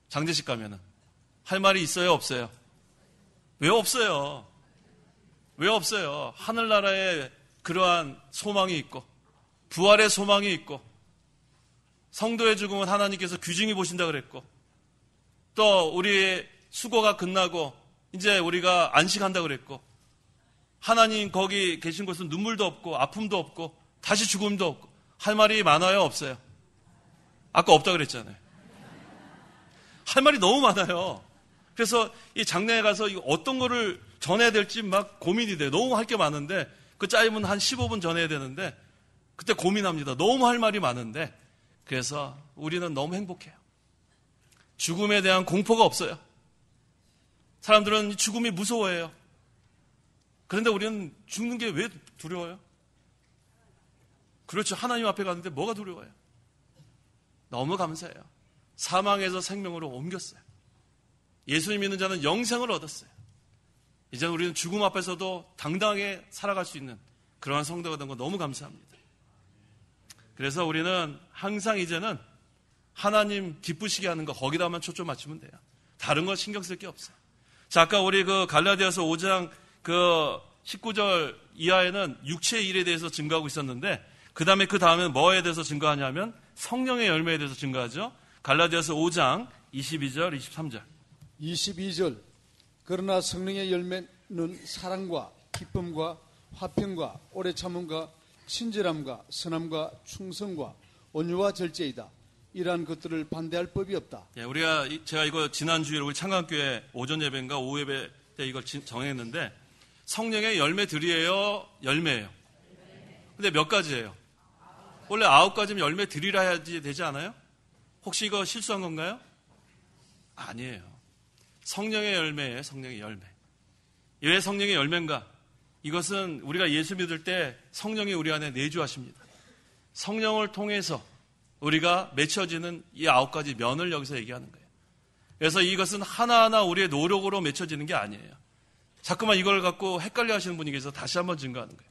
장례식 가면은. 할 말이 있어요? 없어요? 왜 없어요? 왜 없어요? 하늘나라에 그러한 소망이 있고, 부활의 소망이 있고, 성도의 죽음은 하나님께서 귀중히 보신다 그랬고, 또 우리의 수고가 끝나고 이제 우리가 안식한다 그랬고, 하나님 거기 계신 곳은 눈물도 없고 아픔도 없고 다시 죽음도 없고, 할 말이 많아요? 없어요? 아까 없다 그랬잖아요. 할 말이 너무 많아요. 그래서 이 장례에 가서 어떤 거를 전해야 될지 막 고민이 돼요. 너무 할 게 많은데, 그 짧으면 한 15분 전해야 되는데 그때 고민합니다. 너무 할 말이 많은데. 그래서 우리는 너무 행복해요. 죽음에 대한 공포가 없어요. 사람들은 죽음이 무서워해요. 그런데 우리는 죽는 게 왜 두려워요? 그렇죠. 하나님 앞에 갔는데 뭐가 두려워요? 너무 감사해요. 사망에서 생명으로 옮겼어요. 예수님 믿는 자는 영생을 얻었어요. 이제 우리는 죽음 앞에서도 당당하게 살아갈 수 있는 그러한 성도가 된 거 너무 감사합니다. 그래서 우리는 항상 이제는 하나님 기쁘시게 하는 거, 거기다만 초점 맞추면 돼요. 다른 거 신경 쓸 게 없어요. 자, 아까 우리 그 갈라디아서 5장 그 19절 이하에는 육체의 일에 대해서 증거하고 있었는데, 그 다음에 뭐에 대해서 증거하냐면 성령의 열매에 대해서 증거하죠. 갈라디아서 5장 22절, 23절. 22절. 그러나 성령의 열매는 사랑과 기쁨과 화평과 오래 참음과 친절함과 선함과 충성과 온유와 절제이다. 이러한 것들을 반대할 법이 없다. 예, 제가 이거 지난주에 우리 창강교회 오전 예배인가 오후 예배 때 이걸 정했는데, 성령의 열매들이에요? 열매예요? 근데 몇 가지예요? 원래 9가지면 열매들이라 해야지 되지 않아요? 혹시 이거 실수한 건가요? 아니에요. 성령의 열매예요. 성령의 열매. 왜 성령의 열매인가? 이것은 우리가 예수 믿을 때 성령이 우리 안에 내주하십니다. 성령을 통해서 우리가 맺혀지는 이 9가지 면을 여기서 얘기하는 거예요. 그래서 이것은 하나하나 우리의 노력으로 맺혀지는 게 아니에요. 자꾸만 이걸 갖고 헷갈려 하시는 분이 계셔서 다시 한번 증거하는 거예요.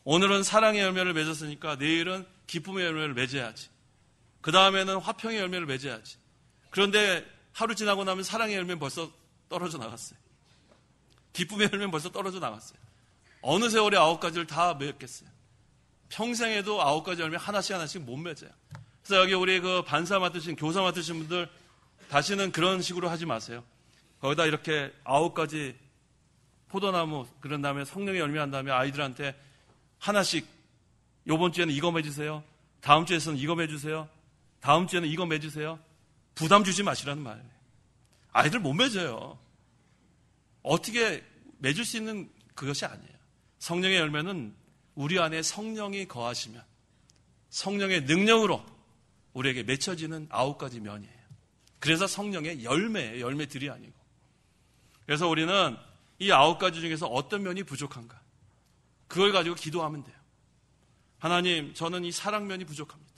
오늘은 사랑의 열매를 맺었으니까 내일은 기쁨의 열매를 맺어야지. 그 다음에는 화평의 열매를 맺어야지. 그런데 하루 지나고 나면 사랑의 열매는 벌써 떨어져 나갔어요. 기쁨의 열매는 벌써 떨어져 나갔어요. 어느 세월에 9가지를 다 맺었겠어요. 평생에도 9가지 열매 하나씩 못 맺어요. 그래서 여기 우리 그 반사 맡으신, 교사 맡으신 분들 다시는 그런 식으로 하지 마세요. 거기다 이렇게 9가지 포도나무 그런 다음에 성령의 열매 한 다음에 아이들한테 하나씩, 요번 주에는 이거 맺으세요. 다음 주에는 이거 맺으세요. 다음 주에는 이거 맺으세요. 부담 주지 마시라는 말이에요. 아이들 못 맺어요. 어떻게 맺을 수 있는 그것이 아니에요. 성령의 열매는 우리 안에 성령이 거하시면 성령의 능력으로 우리에게 맺혀지는 9가지 면이에요. 그래서 성령의 열매예요. 열매들이 아니고. 그래서 우리는 이 9가지 중에서 어떤 면이 부족한가? 그걸 가지고 기도하면 돼요. 하나님, 저는 이 사랑면이 부족합니다.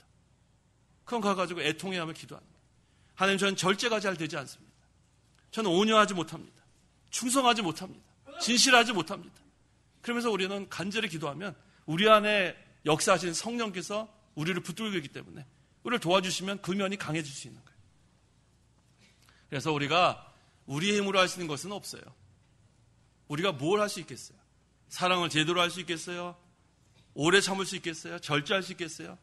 그건 그거 가지고 애통해하며 기도하는 거예요. 하나님, 저는 절제가 잘 되지 않습니다. 저는 온유하지 못합니다. 충성하지 못합니다. 진실하지 못합니다. 그러면서 우리는 간절히 기도하면 우리 안에 역사하시는 성령께서 우리를 붙들고 있기 때문에 우리를 도와주시면 그 면이 강해질 수 있는 거예요. 그래서 우리가 우리의 힘으로 할 수 있는 것은 없어요. 우리가 뭘 할 수 있겠어요? 사랑을 제대로 할 수 있겠어요? 오래 참을 수 있겠어요? 절제할 수 있겠어요?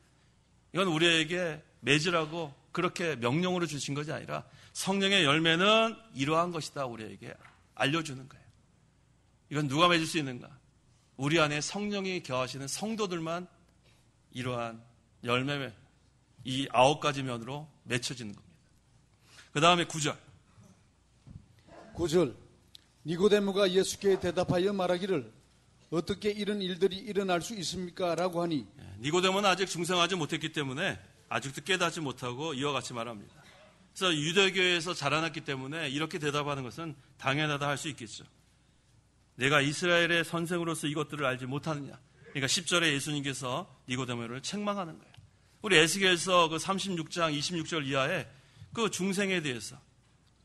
이건 우리에게 맺으라고 그렇게 명령으로 주신 것이 아니라 성령의 열매는 이러한 것이다 우리에게 알려주는 거예요. 이건 누가 맺을 수 있는가? 우리 안에 성령이 거하시는 성도들만 이러한 열매, 이 9가지 면으로 맺혀지는 겁니다. 그 다음에 9절. 9절. 니고데모가 예수께 대답하여 말하기를 어떻게 이런 일들이 일어날 수 있습니까? 라고 하니, 니고데모는 아직 중생하지 못했기 때문에 아직도 깨닫지 못하고 이와 같이 말합니다. 그래서 유대교에서 자라났기 때문에 이렇게 대답하는 것은 당연하다 할 수 있겠죠. 내가 이스라엘의 선생으로서 이것들을 알지 못하느냐. 그러니까 10절에 예수님께서 니고데모를 책망하는 거예요. 우리 에스겔서 그 36장 26절 이하에 그 중생에 대해서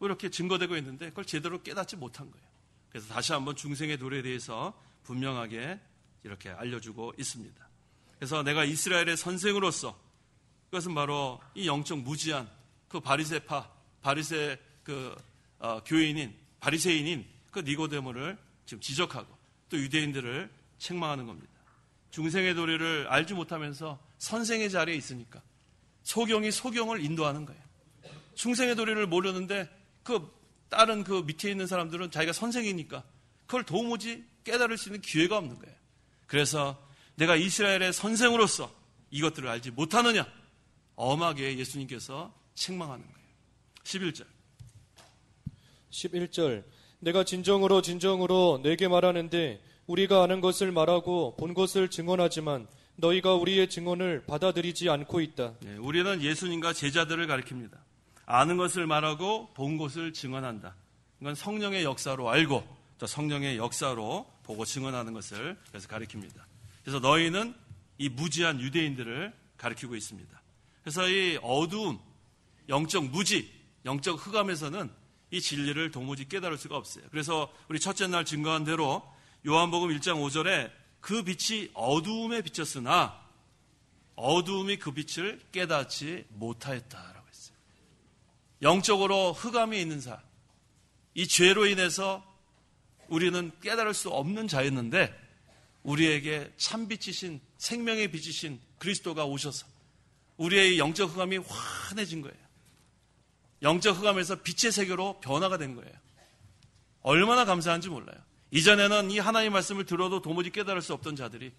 이렇게 증거되고 있는데 그걸 제대로 깨닫지 못한 거예요. 그래서 다시 한번 중생의 도리에 대해서 분명하게 이렇게 알려주고 있습니다. 그래서 내가 이스라엘의 선생으로서 그것은 바로 이 영적 무지한 그 바리새 교인인 바리새인인 그 니고데모를 지금 지적하고 또 유대인들을 책망하는 겁니다. 중생의 도리를 알지 못하면서 선생의 자리에 있으니까 소경이 소경을 인도하는 거예요. 중생의 도리를 모르는데 그 다른 그 밑에 있는 사람들은 자기가 선생이니까 그걸 도무지 깨달을 수 있는 기회가 없는 거예요. 그래서 내가 이스라엘의 선생으로서 이것들을 알지 못하느냐? 엄하게 예수님께서 책망하는 거예요. 11절 내가 진정으로 내게 말하는데 우리가 아는 것을 말하고 본 것을 증언하지만 너희가 우리의 증언을 받아들이지 않고 있다. 네, 우리는 예수님과 제자들을 가리킵니다. 아는 것을 말하고 본 것을 증언한다. 이건 성령의 역사로 알고 또 성령의 역사로 보고 증언하는 것을 그래서 가리킵니다. 그래서 너희는 이 무지한 유대인들을 가리키고 있습니다. 그래서 이 어두움, 영적 무지, 영적 흑암에서는 이 진리를 도무지 깨달을 수가 없어요. 그래서 우리 첫째 날 증거한 대로 요한복음 1장 5절에 그 빛이 어두움에 비쳤으나 어두움이 그 빛을 깨닫지 못하였다라고 했어요. 영적으로 흑암에 있는 자, 이 죄로 인해서 우리는 깨달을 수 없는 자였는데 우리에게 참빛이신 생명의 빛이신 그리스도가 오셔서 우리의 영적 흑암이 환해진 거예요. 영적 흑암에서 빛의 세계로 변화가 된 거예요. 얼마나 감사한지 몰라요. 이전에는 이 하나님의 말씀을 들어도 도무지 깨달을 수 없던 자들이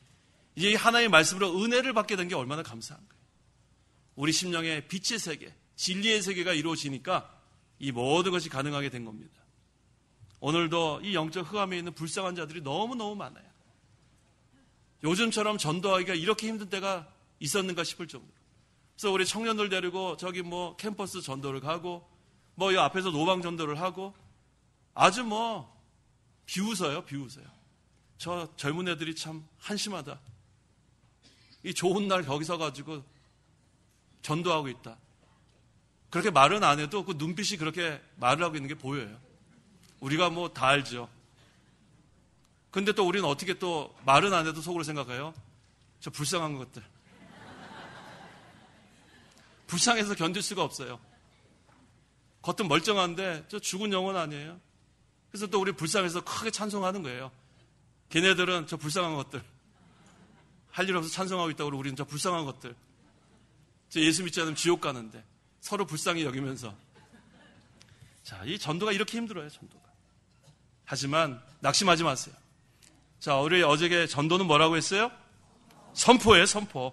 이제 이 하나님의 말씀으로 은혜를 받게 된 게 얼마나 감사한 거예요. 우리 심령의 빛의 세계, 진리의 세계가 이루어지니까 이 모든 것이 가능하게 된 겁니다. 오늘도 이 영적 흑암에 있는 불쌍한 자들이 너무너무 많아요. 요즘처럼 전도하기가 이렇게 힘든 때가 있었는가 싶을 정도로. 그래서 우리 청년들 데리고 저기 캠퍼스 전도를 가고 이 앞에서 노방 전도를 하고 아주 비웃어요. 저 젊은 애들이 참 한심하다. 이 좋은 날 거기 서가지고 전도하고 있다. 그렇게 말은 안 해도 그 눈빛이 그렇게 말을 하고 있는 게 보여요. 우리가 다 알죠. 근데 또 우리는 어떻게 또 말은 안 해도 속으로 생각해요? 저 불쌍한 것들. 불쌍해서 견딜 수가 없어요. 겉은 멀쩡한데 저 죽은 영혼 아니에요? 그래서 또 우리 불쌍해서 크게 찬송하는 거예요. 걔네들은 저 불쌍한 것들. 할 일 없어서 찬송하고 있다고 우리는 저 불쌍한 것들. 저 예수 믿지 않으면 지옥 가는데 서로 불쌍히 여기면서. 자, 이 전도가 이렇게 힘들어요, 전도가. 하지만 낙심하지 마세요. 자, 우리 어저께 전도는 뭐라고 했어요? 선포예요, 선포.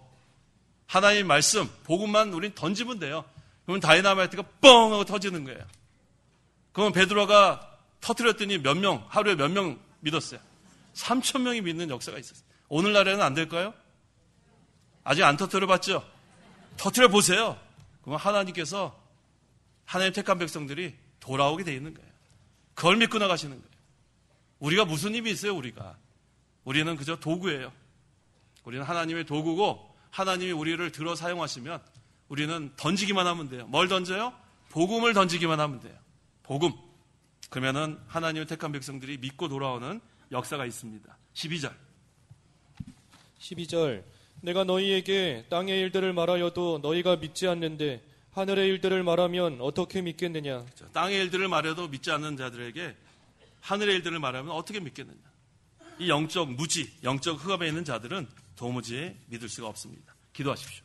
하나님 말씀, 복음만 우린 던지면 돼요. 그러면 다이나마이트가 뻥 하고 터지는 거예요. 그러면 베드로가 터뜨렸더니 하루에 몇 명 믿었어요? 3,000명이 믿는 역사가 있었어요. 오늘날에는 안 될까요? 아직 안 터뜨려봤죠? 터뜨려 보세요. 그러면 하나님께서 하나님 택한 백성들이 돌아오게 돼 있는 거예요. 그걸 믿고 나가시는 거예요. 우리가 무슨 힘이 있어요, 우리는 그저 도구예요. 우리는 하나님의 도구고 하나님이 우리를 들어 사용하시면 우리는 던지기만 하면 돼요. 뭘 던져요? 복음을 던지기만 하면 돼요. 복음. 그러면은 하나님의 택한 백성들이 믿고 돌아오는 역사가 있습니다. 12절 내가 너희에게 땅의 일들을 말하여도 너희가 믿지 않는데 하늘의 일들을 말하면 어떻게 믿겠느냐. 땅의 일들을 말해도 믿지 않는 자들에게 하늘의 일들을 말하면 어떻게 믿겠느냐. 이 영적 무지, 영적 흑암에 있는 자들은 도무지 믿을 수가 없습니다. 기도하십시오.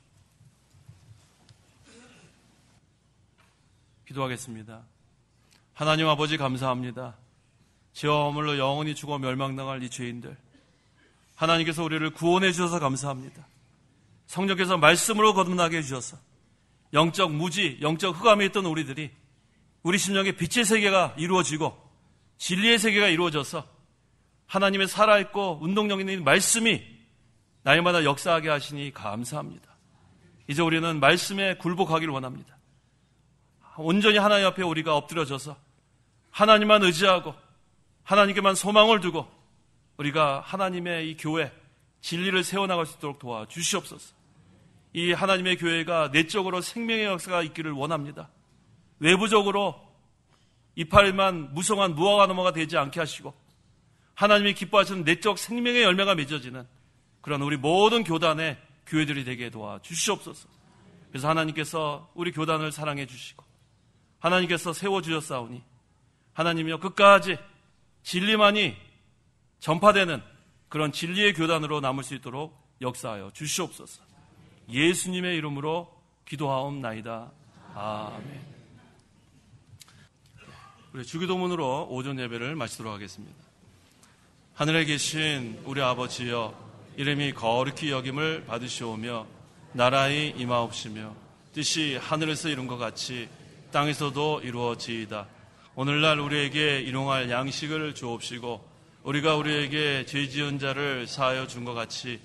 기도하겠습니다. 하나님 아버지 감사합니다. 죄와 허물로 영원히 죽어 멸망당할 이 죄인들, 하나님께서 우리를 구원해 주셔서 감사합니다. 성령께서 말씀으로 거듭나게 해주셔서 영적 무지, 영적 흑암에 있던 우리들이 우리 심령의 빛의 세계가 이루어지고 진리의 세계가 이루어져서 하나님의 살아있고 운동력 있는 말씀이 날마다 역사하게 하시니 감사합니다. 이제 우리는 말씀에 굴복하기를 원합니다. 온전히 하나님 앞에 우리가 엎드려져서 하나님만 의지하고 하나님께만 소망을 두고 우리가 하나님의 이 교회 진리를 세워나갈 수 있도록 도와주시옵소서. 이 하나님의 교회가 내적으로 생명의 역사가 있기를 원합니다. 외부적으로 이파리만 무성한 무화과 나무가 되지 않게 하시고 하나님이 기뻐하시는 내적 생명의 열매가 맺어지는 그런 우리 모든 교단의 교회들이 되게 도와 주시옵소서. 그래서 하나님께서 우리 교단을 사랑해 주시고 하나님께서 세워주셨사오니 하나님이여 끝까지 진리만이 전파되는 그런 진리의 교단으로 남을 수 있도록 역사하여 주시옵소서. 예수님의 이름으로 기도하옵나이다. 아멘. 우리 주기도문으로 오전 예배를 마치도록 하겠습니다. 하늘에 계신 우리 아버지여, 이름이 거룩히 여김을 받으시오며 나라의 임하옵시며 뜻이 하늘에서 이룬 것 같이 땅에서도 이루어지이다. 오늘날 우리에게 일용할 양식을 주옵시고 우리가 우리에게 죄 지은 자를 사하여 준 것 같이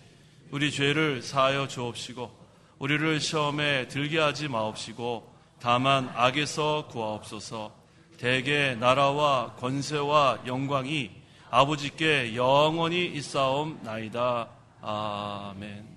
우리 죄를 사하여 주옵시고 우리를 시험에 들게 하지 마옵시고 다만 악에서 구하옵소서. 대개 나라와 권세와 영광이 아버지께 영원히 있사옵나이다. 아멘.